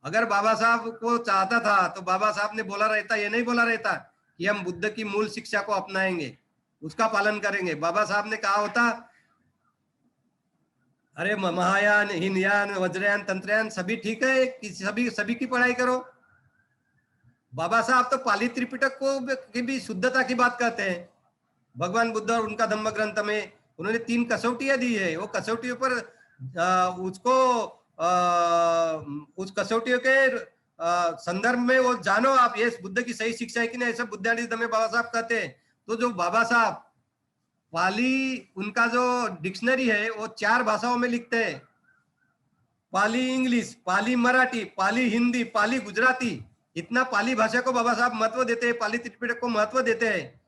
Speaker 1: अगर बाबा साहब को चाहता था तो बाबा साहब ने बोला रहता, ये नहीं बोला रहता कि हम बुद्ध की मूल शिक्षा को अपनाएंगे, उसका पालन करेंगे। बाबा साहब ने कहा होता अरे महायान, हीनयान, वज्रयान, तंत्रयान सभी ठीक है, सभी की पढ़ाई करो। बाबा साहब तो पाली त्रिपिटक को की भी शुद्धता की बात करते हैं। भगवान बुद्ध और उनका धम्म ग्रंथ में उन्होंने 3 कसौटियां दी है। वो कसौटियों पर उसको उस कसौटियों के संदर्भ में वो जानो आप, ये बुद्ध की सही शिक्षा है कि नहीं, ऐसा बुद्धानिज्म में बाबा साहब कहते हैं। तो जो बाबा साहब पाली, उनका जो डिक्शनरी है वो 4 भाषाओं में लिखते हैं, पाली इंग्लिश, पाली मराठी, पाली हिंदी, पाली गुजराती। इतना पाली भाषा को बाबा साहब महत्व देते हैं, पाली त्रिपिटक को महत्व देते हैं।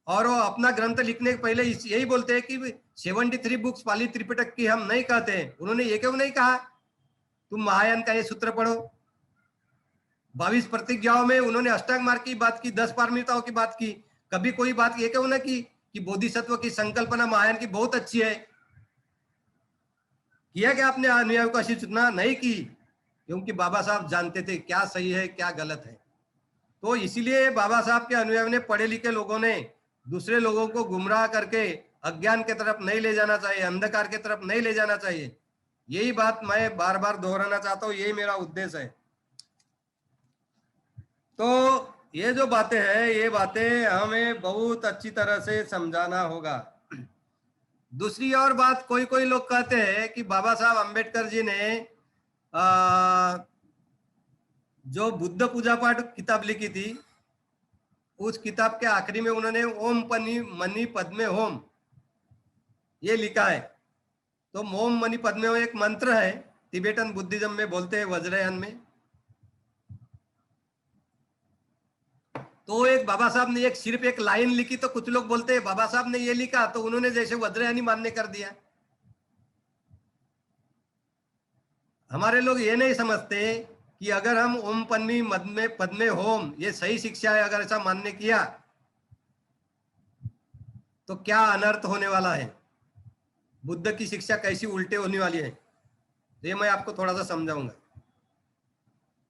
Speaker 1: और वो अपना ग्रंथ लिखने के पहले यही बोलते हैं कि 73 बुक्स पाली त्रिपिटक की हम नहीं कहते हैं। उन्होंने ये क्यों नहीं कहा तुम महायान का ये सूत्र पढ़ो। 22 प्रतिज्ञाओं में उन्होंने अष्टांग मार्ग की बात की, 10 पारमिताओं की बात की। कभी कोई बात ये क्यों ना की कि बोधिसत्व की संकल्पना महायान की बहुत अच्छी है। किया क्या आपने अनुयायियों को ऐसी सूचना नहीं की, क्योंकि बाबा साहब जानते थे क्या सही है क्या गलत है। तो इसीलिए बाबा साहब के अनुयायियों ने, पढ़े लिखे लोगों ने दूसरे लोगों को गुमराह करके अज्ञान के तरफ नहीं ले जाना चाहिए, अंधकार के तरफ नहीं ले जाना चाहिए। यही बात मैं बार बार दोहराना चाहता हूँ, यही मेरा उद्देश्य है। तो ये जो बातें हैं, ये बातें हमें बहुत अच्छी तरह से समझाना होगा। दूसरी और बात, कोई कोई लोग कहते हैं कि बाबा साहब अम्बेडकर जी ने जो बुद्ध पूजा पाठ किताब लिखी थी, उस किताब के आखिरी में उन्होंने ओम पनी मनी पद्मे होम ये लिखा है। तो ओम मनी पद्मे होम एक मंत्र है, तिबेटन बुद्धिज्म में बोलते हैं, वज्रयान में। तो एक बाबा साहब ने सिर्फ एक लाइन लिखी, तो कुछ लोग बोलते हैं बाबा साहब ने ये लिखा तो उन्होंने जैसे वज्रयानी मान्य कर दिया। हमारे लोग ये नहीं समझते कि अगर हम ओम पन्नी मद्मे पद्मे होम ये सही शिक्षा है, अगर ऐसा मान्य किया तो क्या अनर्थ होने वाला है, बुद्ध की शिक्षा कैसी उल्टे होने वाली है, ये मैं आपको थोड़ा सा समझाऊंगा।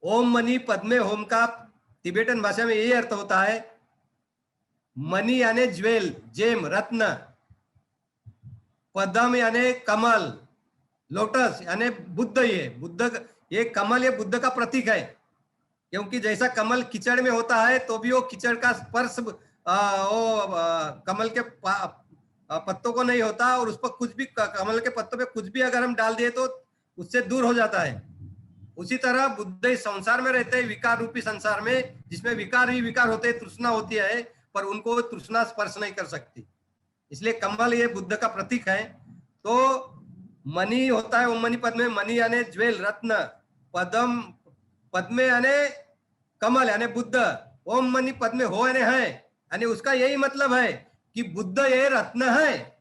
Speaker 1: ओम मनी पद्मे होम का तिबेटन भाषा में यही अर्थ होता है, मनी यानी ज्वेल, जेम, रत्न, पद्म यानी कमल, लोटस यानी बुद्ध। ये कमल ये बुद्ध का प्रतीक है, क्योंकि जैसा कमल कीचड़ में होता है तो भी वो कीचड़ का स्पर्श कमल के पत्तों को नहीं होता, और उस पर कुछ भी, कमल के पत्तों पे कुछ भी अगर हम डाल दिए तो उससे दूर हो जाता है। उसी तरह बुद्ध इस संसार में रहते हैं, विकार रूपी संसार में, जिसमें विकार ही विकार होते हैं, तृष्णा होती है, पर उनको तृष्णा स्पर्श नहीं कर सकती। इसलिए कमल ये बुद्ध का प्रतीक है। तो मणि होता है ओम मणि पद्मे, मणि यानी ज्वेल, रत्न, पद्म पद्मे यानी कमल यानी बुद्ध, ओम मणि पद्मे हो यानी है, यानी उसका यही मतलब है कि बुद्ध ये रत्न है।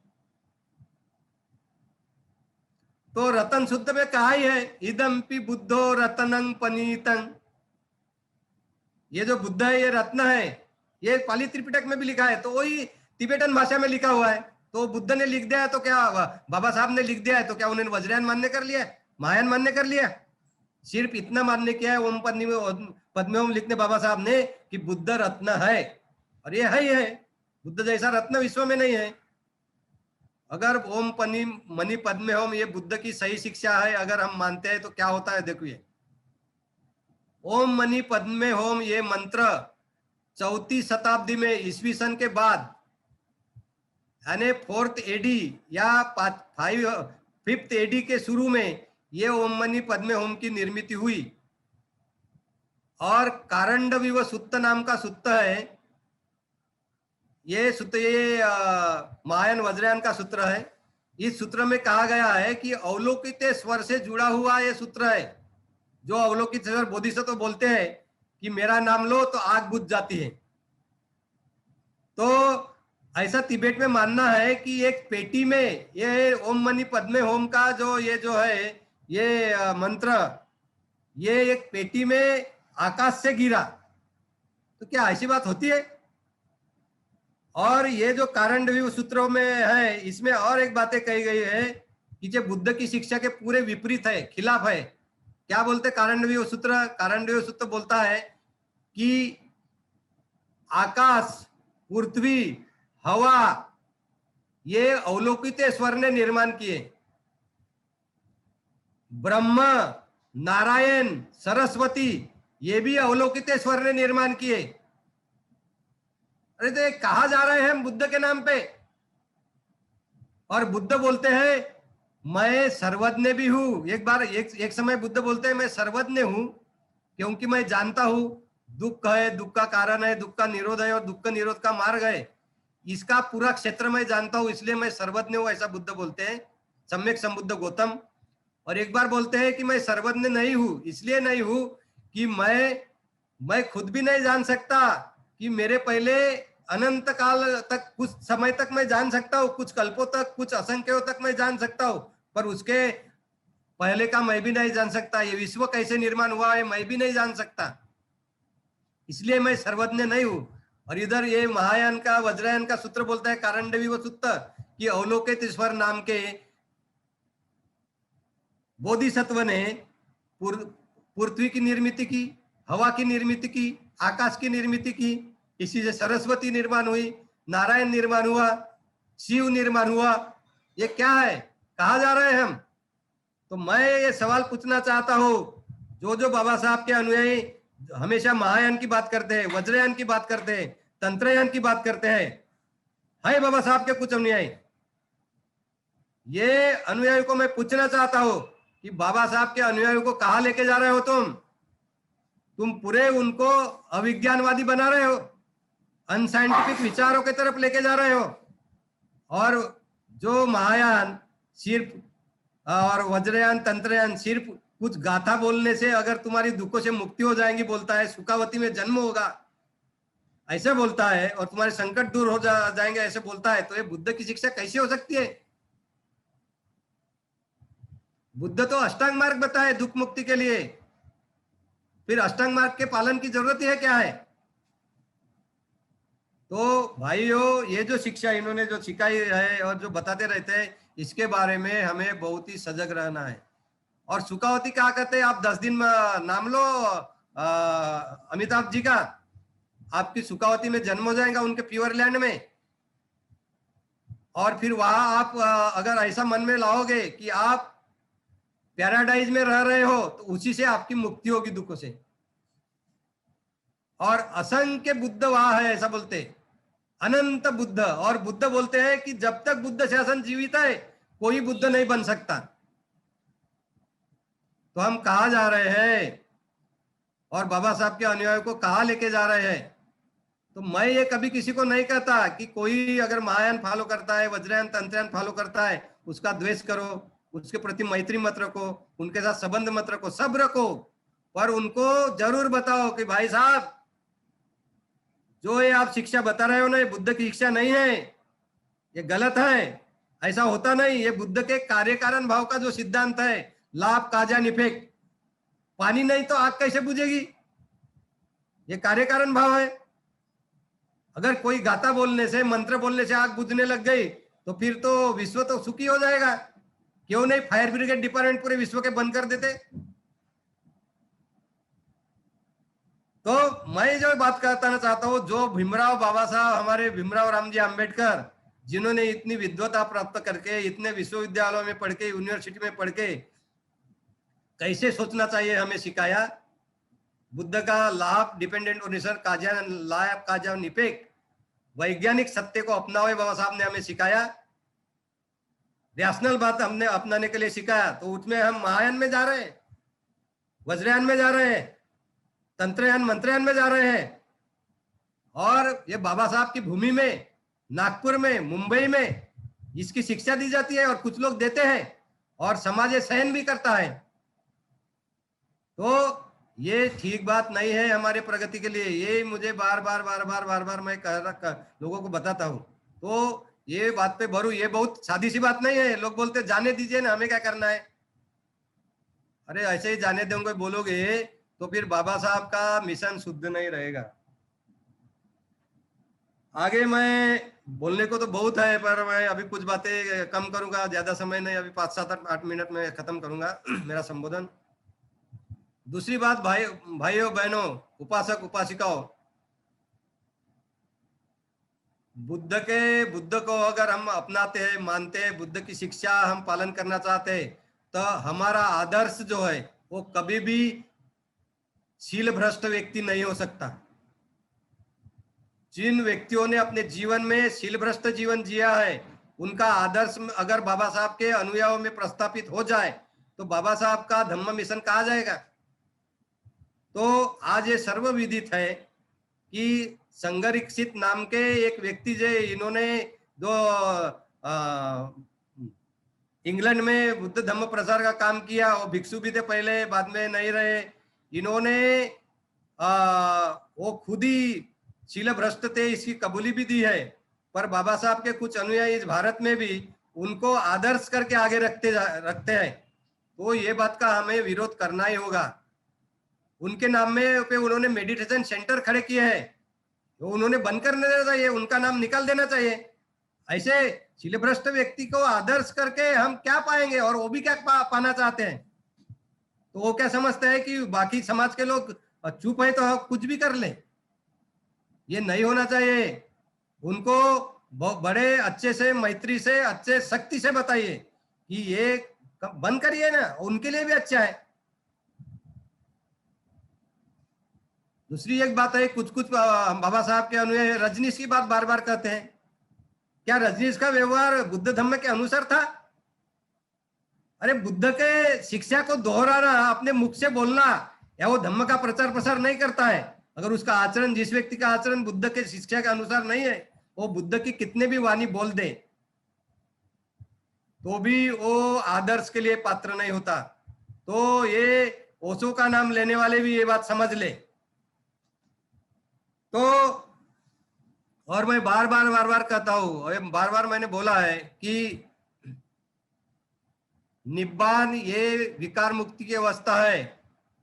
Speaker 1: तो रतन शुद्ध में कहा ही है, इदम्पि बुद्धो रतनं पनीतं। ये जो बुद्ध है ये रत्न है, ये पाली त्रिपिटक में भी लिखा है, तो वही तिबेटन भाषा में लिखा हुआ है। तो बुद्ध ने लिख दिया है तो क्या, बाबा साहब ने लिख दिया है तो क्या उन्होंने वज्रयान मान्य कर लिया, महायान मान्य कर लिया? सिर्फ इतना मान्य किया है ओम पद्मे ओम लिखने बाबा साहब ने कि बुद्ध रत्न है, और ये है ही है। बुद्ध जैसा रत्न विश्व में नहीं है। अगर ओम मणि पद्मे होम ये बुद्ध की सही शिक्षा है अगर हम मानते हैं तो क्या होता है, देखिए। ओम मणि पद्मे होम ये मंत्र 4वीं शताब्दी में ईस्वी सन के बाद, यानी 4th AD या 5th AD के शुरू में ये ओम मणि पद्मे होम की निर्मित हुई। और कारंडविव सुत्त नाम का सूत्र है, ये सूत्र ये महायान वज्रयान का सूत्र है। इस सूत्र में कहा गया है कि अवलोकित स्वर से जुड़ा हुआ ये सूत्र है। जो अवलोकित स्वर बोधिसत्व बोलते हैं कि मेरा नाम लो तो आग बुझ जाती है। तो ऐसा तिब्बत में मानना है कि एक पेटी में ये ओम मणि पद्मे होम का जो है ये मंत्र, ये एक पेटी में आकाश से गिरा। तो क्या ऐसी बात होती है? और ये जो कारणद्वय सूत्रों में है, इसमें और एक बातें कही गई है कि जो बुद्ध की शिक्षा के पूरे विपरीत है, खिलाफ है। क्या बोलते कारणद्वय सूत्र? कारणद्वय सूत्र बोलता है कि आकाश, पृथ्वी, हवा ये अवलोकित स्वर ने निर्माण किए। ब्रह्म, नारायण, सरस्वती ये भी अवलोकित स्वर ने निर्माण किए। अरे तो कहा जा रहे हैं हम बुद्ध के नाम पे, और बुद्ध बोलते हैं मैं सर्वज्ञ भी हूं। एक बार एक समय बुद्ध बोलते हैं मैं सर्वज्ञ हूं, क्योंकि मैं जानता हूं दुख है, दुख का कारण है, दुख का निरोध है और दुख का निरोध का मार्ग है, इसका पूरा क्षेत्र मैं जानता हूं, इसलिए मैं सर्वज्ञ हूं, ऐसा बुद्ध बोलते हैं, सम्यक संबुद्ध गौतम। और एक बार बोलते हैं कि मैं सर्वज्ञ नहीं हूं, इसलिए नहीं हूं कि मैं खुद भी नहीं जान सकता कि मेरे पहले अनंत काल तक, कुछ समय तक मैं जान सकता हूं, कुछ कल्पों तक, कुछ असंख्यों तक मैं जान सकता हूं, पर उसके पहले का मैं भी नहीं जान सकता। ये विश्व कैसे निर्माण हुआ है मैं भी नहीं जान सकता, इसलिए मैं सर्वज्ञ नहीं हूं। और इधर ये महायान का, वज्रयान का सूत्र बोलता है, कारणदेवी व सूत्र, कि अवलोकित ईश्वर नाम के बोधिसत्व ने पृथ्वी की निर्मित की, हवा की निर्मित की, आकाश की निर्मित की, इसी से सरस्वती निर्माण हुई, नारायण निर्माण हुआ, शिव निर्माण हुआ। ये क्या है, कहा जा रहे हैं हम? तो मैं ये सवाल पूछना चाहता हूं, जो बाबा साहब के अनुयायी हमेशा महायान की बात करते हैं, वज्रयान की बात करते हैं, तंत्रयान की बात करते हैं, है बाबा साहब के कुछ अनुयायी, ये अनुयायी को मैं पूछना चाहता हूं कि बाबा साहब के अनुयायियों को कहां लेके जा रहे हो तुम पूरे उनको अविज्ञानवादी बना रहे हो, अनसाइंटिफिक विचारों की तरफ लेके जा रहे हो। और जो महायान सिर्फ और वज्रयान, तंत्रयान सिर्फ कुछ गाथा बोलने से अगर तुम्हारी दुखों से मुक्ति हो जाएंगी बोलता है, सुखावती में जन्म होगा ऐसे बोलता है, और तुम्हारे संकट दूर हो जाएंगे ऐसे बोलता है, तो ये बुद्ध की शिक्षा कैसे हो सकती है? बुद्ध तो अष्टांग मार्ग बताए दुख मुक्ति के लिए, फिर अष्टांग मार्ग के पालन की जरूरत है क्या है? तो भाइयों, ये जो शिक्षा इन्होंने जो सिखाई है और जो बताते रहते हैं, इसके बारे में हमें बहुत ही सजग रहना है। और सुखावती क्या कहते हैं, आप 10 दिन में नाम लो अमिताभ जी का, आपकी सुखावती में जन्म हो जाएगा उनके प्योर लैंड में। और फिर वहां आप अगर ऐसा मन में लाओगे कि आप पैराडाइज में रह रहे हो, तो उसी से आपकी मुक्ति होगी दुखों से। और असंख्य बुद्ध वहां है ऐसा बोलते, अनंत बुद्ध। और बुद्ध बोलते हैं कि जब तक बुद्ध शासन जीवित है कोई बुद्ध नहीं बन सकता। तो हम कहा जा रहे हैं और बाबा साहब के अनुयायियों को कहा लेके जा रहे हैं? तो मैं ये कभी किसी को नहीं कहता कि कोई अगर महायान फॉलो करता है, वज्रयान, तंत्रयान फॉलो करता है, उसका द्वेष करो, उसके प्रति मैत्री मत रखो, उनके साथ संबंध मत रखो, सब रखो, पर उनको जरूर बताओ कि भाई साहब जो ये आप शिक्षा बता रहे हो ना, ये बुद्ध की शिक्षा नहीं है, ये गलत है, ऐसा होता नहीं। ये बुद्ध के कार्य कारण भाव का जो सिद्धांत है, लाभ काजा इफेक्ट, पानी नहीं तो आग कैसे बुझेगी, ये कार्य कारण भाव है। अगर कोई गाथा बोलने से, मंत्र बोलने से आग बुझने लग गई तो फिर तो विश्व तो सुखी हो जाएगा। क्यों नहीं फायर ब्रिगेड डिपार्टमेंट पूरे विश्व के बंद कर देते? तो मैं जो बात करना चाहता हूं, जो भीमराव बाबा साहब, हमारे भीमराव रामजी आंबेडकर, जिन्होंने इतनी विद्वता प्राप्त करके, इतने विश्वविद्यालयों में पढ़ के, यूनिवर्सिटी में पढ़ के कैसे सोचना चाहिए हमें सिखाया, बुद्ध का लाभ डिपेंडेंट और निसर्ग काजा, लाभ काजा निपेक, वैज्ञानिक सत्य को अपनाओ, बाबा साहब ने हमें सिखाया, रैशनल बात हमने अपनाने के लिए सिखाया। तो उसमें हम महायान में जा रहे हैं, वज्रयान में जा रहे हैं, तंत्रयान मंत्रयान में जा रहे हैं, और ये बाबा साहब की भूमि में, नागपुर में, मुंबई में इसकी शिक्षा दी जाती है और कुछ लोग देते हैं और समाज सहन भी करता है। तो ये ठीक बात नहीं है हमारे प्रगति के लिए। ये मुझे बार बार मैं लोगों को बताता हूं। तो ये बात पे भरू, ये बहुत सादी सी बात नहीं है। लोग बोलते जाने दीजिए ना, हमें क्या करना है। अरे ऐसे ही जाने दोगे बोलोगे तो फिर बाबा साहब का मिशन शुद्ध नहीं रहेगा। आगे मैं बोलने को तो बहुत है, पर मैं अभी कुछ बातें कम करूंगा, ज्यादा समय नहीं, अभी 5, 7, 8 मिनट में खत्म करूंगा मेरा संबोधन। दूसरी बात, भाइयों बहनों, उपासक उपासिकाओं, बुद्ध को अगर हम अपनाते हैं, मानते हैं, बुद्ध की शिक्षा हम पालन करना चाहते हैं, तो हमारा आदर्श जो है वो कभी भी शील भ्रष्ट व्यक्ति नहीं हो सकता। जिन व्यक्तियों ने अपने जीवन में शील भ्रष्ट जीवन जिया है, उनका आदर्श अगर बाबा साहब के अनुयायियों में प्रस्थापित हो जाए तो बाबा साहब का धम्म मिशन कहा जाएगा। तो आज ये सर्वविदित है कि संगरीक्षित नाम के एक व्यक्ति जो इन्होंने जो इंग्लैंड में बुद्ध धम्म प्रसार का काम किया, वो भिक्षु भी थे पहले, बाद में नहीं रहे। इन्होंने वो खुद ही शील भ्रष्ट थे, इसकी कबूली भी दी है। पर बाबा साहब के कुछ अनुयायी इस भारत में भी उनको आदर्श करके आगे रखते हैं। तो ये बात का हमें विरोध करना ही होगा। उनके नाम में पे उन्होंने मेडिटेशन सेंटर खड़े किए हैं, तो उन्होंने बंद कर देना चाहिए, उनका नाम निकाल देना चाहिए। ऐसे शीलभ्रष्ट व्यक्ति को आदर्श करके हम क्या पाएंगे, और वो भी क्या पाना चाहते हैं? तो वो क्या समझते हैं कि बाकी समाज के लोग चुप है तो हम कुछ भी कर ले? ये नहीं होना चाहिए। उनको बड़े अच्छे से, मैत्री से, अच्छे शक्ति से बताइए कि ये बंद करिए ना, उनके लिए भी अच्छा है। दूसरी एक बात है, कुछ बाबा साहब के अनुयायी रजनीश की बात बार बार कहते हैं। क्या रजनीश का व्यवहार बुद्ध धम्म के अनुसार था? अरे बुद्ध के शिक्षा को दोहराना, अपने मुख से बोलना, या वो धम्म का प्रचार प्रसार नहीं करता है। अगर उसका आचरण, जिस व्यक्ति का आचरण बुद्ध के शिक्षा के अनुसार नहीं है, वो बुद्ध की कितने भी वाणी बोल दे तो भी वो आदर्श के लिए पात्र नहीं होता। तो ये ओशो का नाम लेने वाले भी ये बात समझ ले। तो और मैं बार बार कहता हूं, बार बार मैंने बोला है कि निब्बान ये विकार मुक्ति की अवस्था है।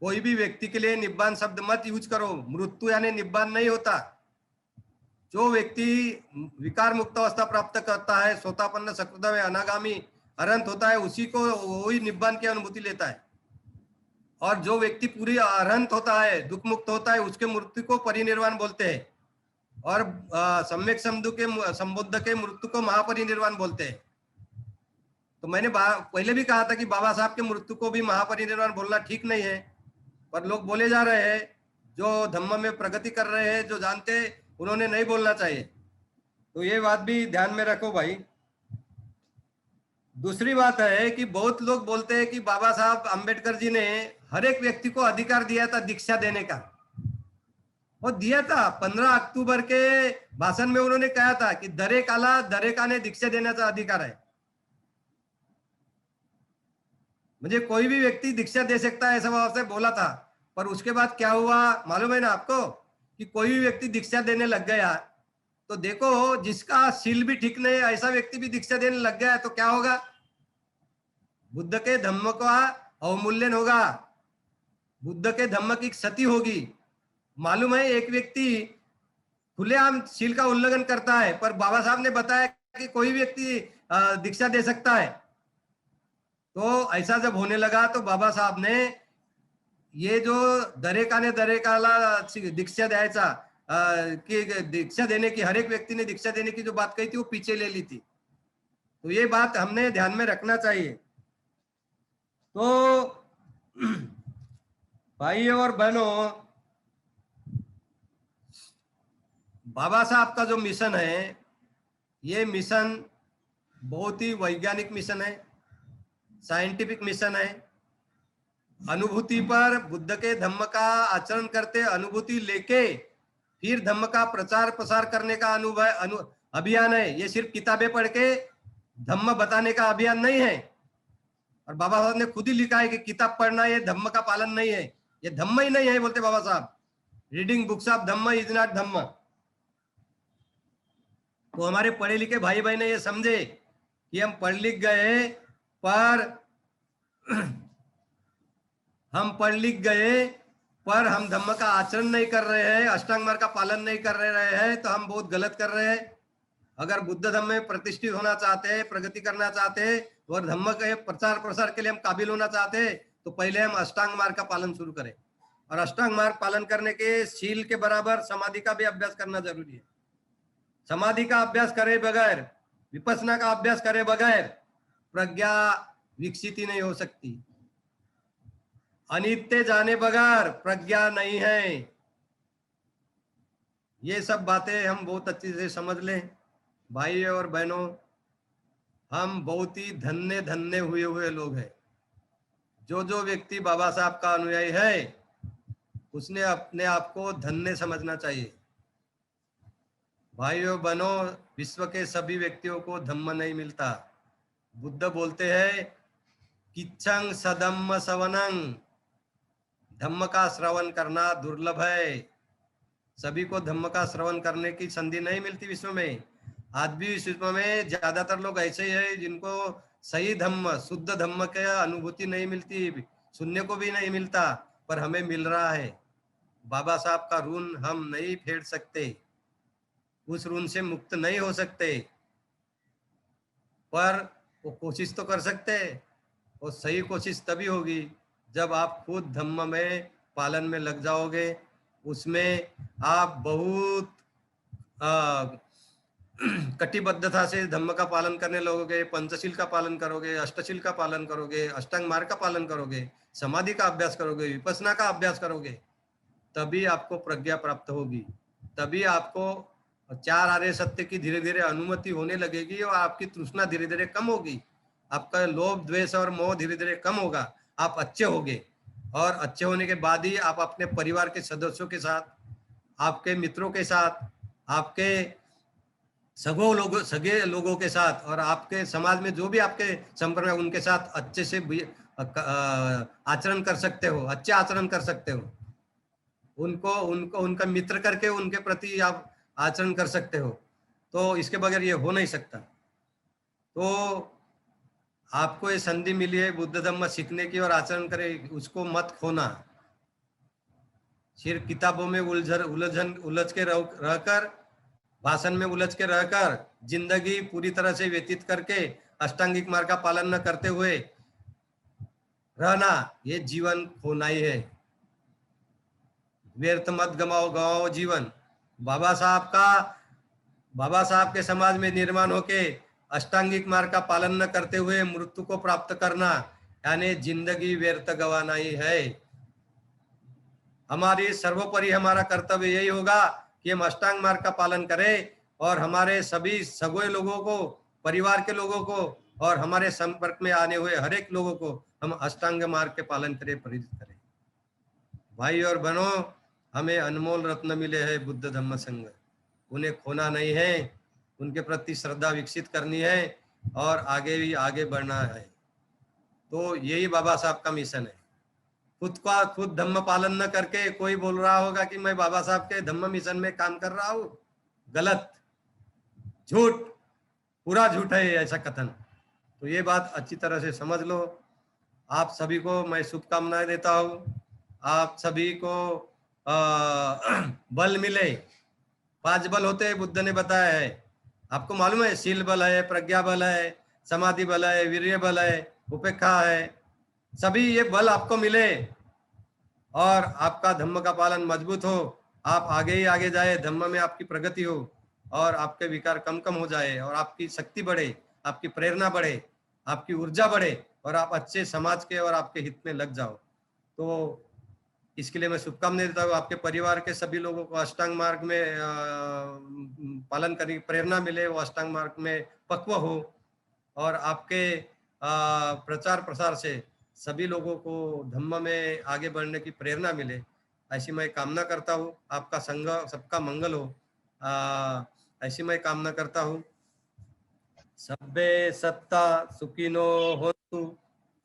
Speaker 1: कोई भी व्यक्ति के लिए निब्बान शब्द मत यूज करो। मृत्यु यानी निब्बान नहीं होता। जो व्यक्ति विकार मुक्त अवस्था प्राप्त करता है, सोतापन्न, सकृतव, अनागामी, अरंत होता है, उसी को वही निब्बान की अनुभूति लेता है। और जो व्यक्ति पूरी अरहंत होता है, दुख मुक्त होता है, उसके मृत्यु को परिनिर्वाण बोलते हैं। और सम्यक संबुद्ध के मृत्यु को महापरिनिर्वाण बोलते हैं। तो मैंने पहले भी कहा था कि बाबा साहब के मृत्यु को भी महापरिनिर्वाण बोलना ठीक नहीं है, पर लोग बोले जा रहे हैं। जो धम्म में प्रगति कर रहे हैं, जो जानते, उन्होंने नहीं बोलना चाहिए। तो ये बात भी ध्यान में रखो भाई। दूसरी बात है कि बहुत लोग बोलते हैं कि बाबा साहब अंबेडकर जी ने हर एक व्यक्ति को अधिकार दिया था दीक्षा देने का। वो दिया था। 15 अक्टूबर के भाषण में उन्होंने कहा था कि दरेकाने दीक्षा देने का अधिकार है। मुझे कोई भी व्यक्ति दीक्षा दे सकता है, ऐसा भाव से बोला था। पर उसके बाद क्या हुआ मालूम है ना आपको, कि कोई भी व्यक्ति दीक्षा देने लग गया। तो देखो, जिसका शील भी ठीक नहीं है, ऐसा व्यक्ति भी दीक्षा देने लग गया, तो क्या होगा? बुद्ध के धम्म का अवमूल्यन होगा, बुद्ध के धम्म की क्षति होगी। मालूम है, एक व्यक्ति खुलेआम शील का उल्लंघन करता है, पर बाबा साहब ने बताया कि कोई व्यक्ति दीक्षा दे सकता है। तो ऐसा जब होने लगा, तो बाबा साहब ने ये जो दरेकाला दीक्षा द्यायचा कि दीक्षा देने की, हर एक व्यक्ति ने दीक्षा देने की जो बात कही थी, वो पीछे ले ली थी। तो ये बात हमने ध्यान में रखना चाहिए। तो भाइयों और बहनों, बाबा साहब का जो मिशन है, ये मिशन बहुत ही वैज्ञानिक मिशन है, साइंटिफिक मिशन है। अनुभूति पर बुद्ध के धम्म का आचरण करते, अनुभूति लेके फिर धम्म का प्रचार प्रसार करने का अभियान है। ये सिर्फ किताबें पढ़ के धम्म बताने का अभियान नहीं है। और बाबा साहब ने खुद ही लिखा है कि किताब पढ़ना ये धम्म का पालन नहीं है, ये धम्म ही नहीं है, बोलते Baba Saheb. Reading books of Dhamma is not Dhamma. तो हमारे पढ़े लिखे भाई बहन ये समझे कि हम पढ़ लिख गए, पर हम धम्म का आचरण नहीं कर रहे हैं, अष्टांग मार्ग का पालन नहीं कर रहे हैं, तो हम बहुत गलत कर रहे हैं। अगर बुद्ध धम्म में प्रतिष्ठित होना चाहते हैं, प्रगति करना चाहते हैं, और धम्म के प्रचार प्रसार के लिए हम काबिल होना चाहते हैं, तो पहले हम अष्टांग मार्ग का पालन शुरू करें। और अष्टांग मार्ग पालन करने के शील के बराबर समाधि का भी अभ्यास करना जरूरी है। समाधि का अभ्यास करे बगैर, विपස්සना का अभ्यास करे बगैर प्रज्ञा विकसित ही नहीं हो सकती। अनित्य जाने बगैर प्रज्ञा नहीं है। ये सब बातें हम बहुत अच्छी से समझ लें भाई और बहनों। हम बहुत ही धन्य हुए लोग हैं। जो व्यक्ति बाबा साहब का अनुयायी है, उसने अपने आप को धन्य समझना चाहिए। भाइयों बहनों, विश्व के सभी व्यक्तियों को धम्म नहीं मिलता। बुद्ध बोलते हैं किच्छं सधम्म सवनं, धम्म का श्रवण करना दुर्लभ है। सभी को धम्म का श्रवण करने की संधि नहीं मिलती विश्व में। आज भी विश्व में ज्यादातर लोग ऐसे ही है जिनको सही धम्म, शुद्ध धम्म की अनुभूति नहीं मिलती, सुनने को भी नहीं मिलता, पर हमें मिल रहा है। बाबा साहब का ऋण हम नहीं फेर सकते, उस ऋण से मुक्त नहीं हो सकते, पर वो कोशिश तो कर सकते हैं। और सही कोशिश तभी होगी जब आप खुद धम्म में पालन में लग जाओगे। उसमें आप बहुत कटिबद्धता से धम्म का पालन करने लगोगे, पंचशील का पालन करोगे, अष्टशील का पालन करोगे, अष्टांग मार्ग का पालन करोगे, समाधि का अभ्यास करोगे, विपස්සना का अभ्यास करोगे, तभी आपको प्रज्ञा प्राप्त होगी। तभी आपको चार आर्य सत्य की धीरे धीरे अनुमति होने लगेगी और आपकी तृष्णा धीरे धीरे कम होगी। आपका लोभ द्वेष और मोह धीरे धीरे कम होगा। आप अच्छे होगे और अच्छे होने के बाद ही आप अपने परिवार के सदस्यों के साथ, आपके मित्रों के साथ, आपके सगे लोगों के साथ और आपके समाज में जो भी आपके संपर्क में उनके साथ अच्छे से आचरण कर सकते हो, अच्छे आचरण कर सकते हो। उनको उनको उनका मित्र करके उनके प्रति आप आचरण कर सकते हो। तो इसके बगैर ये हो नहीं सकता। तो आपको ये संधि मिली है बुद्ध धम्म सीखने की और आचरण करे, उसको मत खोना। सिर्फ किताबों में उलझ के रहकर, भाषण में उलझ के रहकर जिंदगी पूरी तरह से व्यतीत करके अष्टांगिक मार्ग का पालन न करते हुए रहना, ये जीवन खोना ही है। व्यर्थ मत गवाओ जीवन। बाबा साहब के समाज में निर्माण होके अष्टांगिक मार्ग का पालन न करते हुए मृत्यु को प्राप्त करना, यानी जिंदगी व्यर्थ गवाना ही है। हमारी सर्वोपरि हमारा कर्तव्य यही होगा कि हम अष्टांग मार्ग का पालन करें और हमारे सभी सगे लोगों को, परिवार के लोगों को और हमारे संपर्क में आने हुए हर एक लोगों को हम अष्टांग मार्ग के पालन करें, प्रेरित करें। भाई और बहनों, हमें अनमोल रत्न मिले हैं बुद्ध धम्म संघ, उन्हें खोना नहीं है, उनके प्रति श्रद्धा विकसित करनी है और आगे बढ़ना है। तो यही बाबा साहब का मिशन है। खुद धम्म पालन न करके कोई बोल रहा होगा कि मैं बाबा साहब के धम्म मिशन में काम कर रहा हूँ, गलत, झूठ, पूरा झूठ है ऐसा कथन। तो ये बात अच्छी तरह से समझ लो। आप सभी को मैं शुभकामनाएं देता हूँ। आप सभी को बल मिले। 5 बल होते हैं, बुद्ध ने बताया है। आपको मालूम है, शील बल है, प्रज्ञा बल है, समाधि बल है, वीर्य बल है, उपेक्षा है। सभी ये बल आपको मिले और आपका धम्म का पालन मजबूत हो, आप आगे ही आगे जाए, धम्म में आपकी प्रगति हो और आपके विकार कम हो जाए और आपकी शक्ति बढ़े, आपकी प्रेरणा बढ़े, आपकी ऊर्जा बढ़े और आप अच्छे समाज के और आपके हित में लग जाओ। तो इसके लिए मैं शुभकामनाएं देता हूँ। आपके परिवार के सभी लोगों को अष्टांग मार्ग में पालन करने की प्रेरणा मिले, वो अष्टांग मार्ग में पक्व हो और आपके प्रचार प्रसार से सभी लोगों को धम्म में आगे बढ़ने की प्रेरणा मिले, ऐसी मैं कामना करता हूँ। आपका संग सबका मंगल हो, ऐसी मैं कामना करता हूँ। सब्बे सत्ता सुखिनो होन्तु,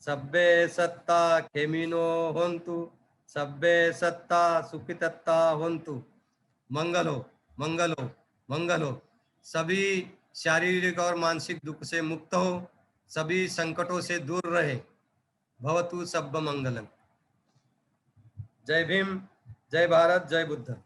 Speaker 1: सब्बे सत्ता खेमिनो होन्तु, सब्बे सत्ता सुखितत्ता होन्तु। मंगल हो, मंगल हो, मंगल हो। सभी शारीरिक और मानसिक दुख से मुक्त हो, सभी संकटों से दूर रहे। भवतु सब्ब मंगलम। जय भीम, जय भारत, जय बुद्ध।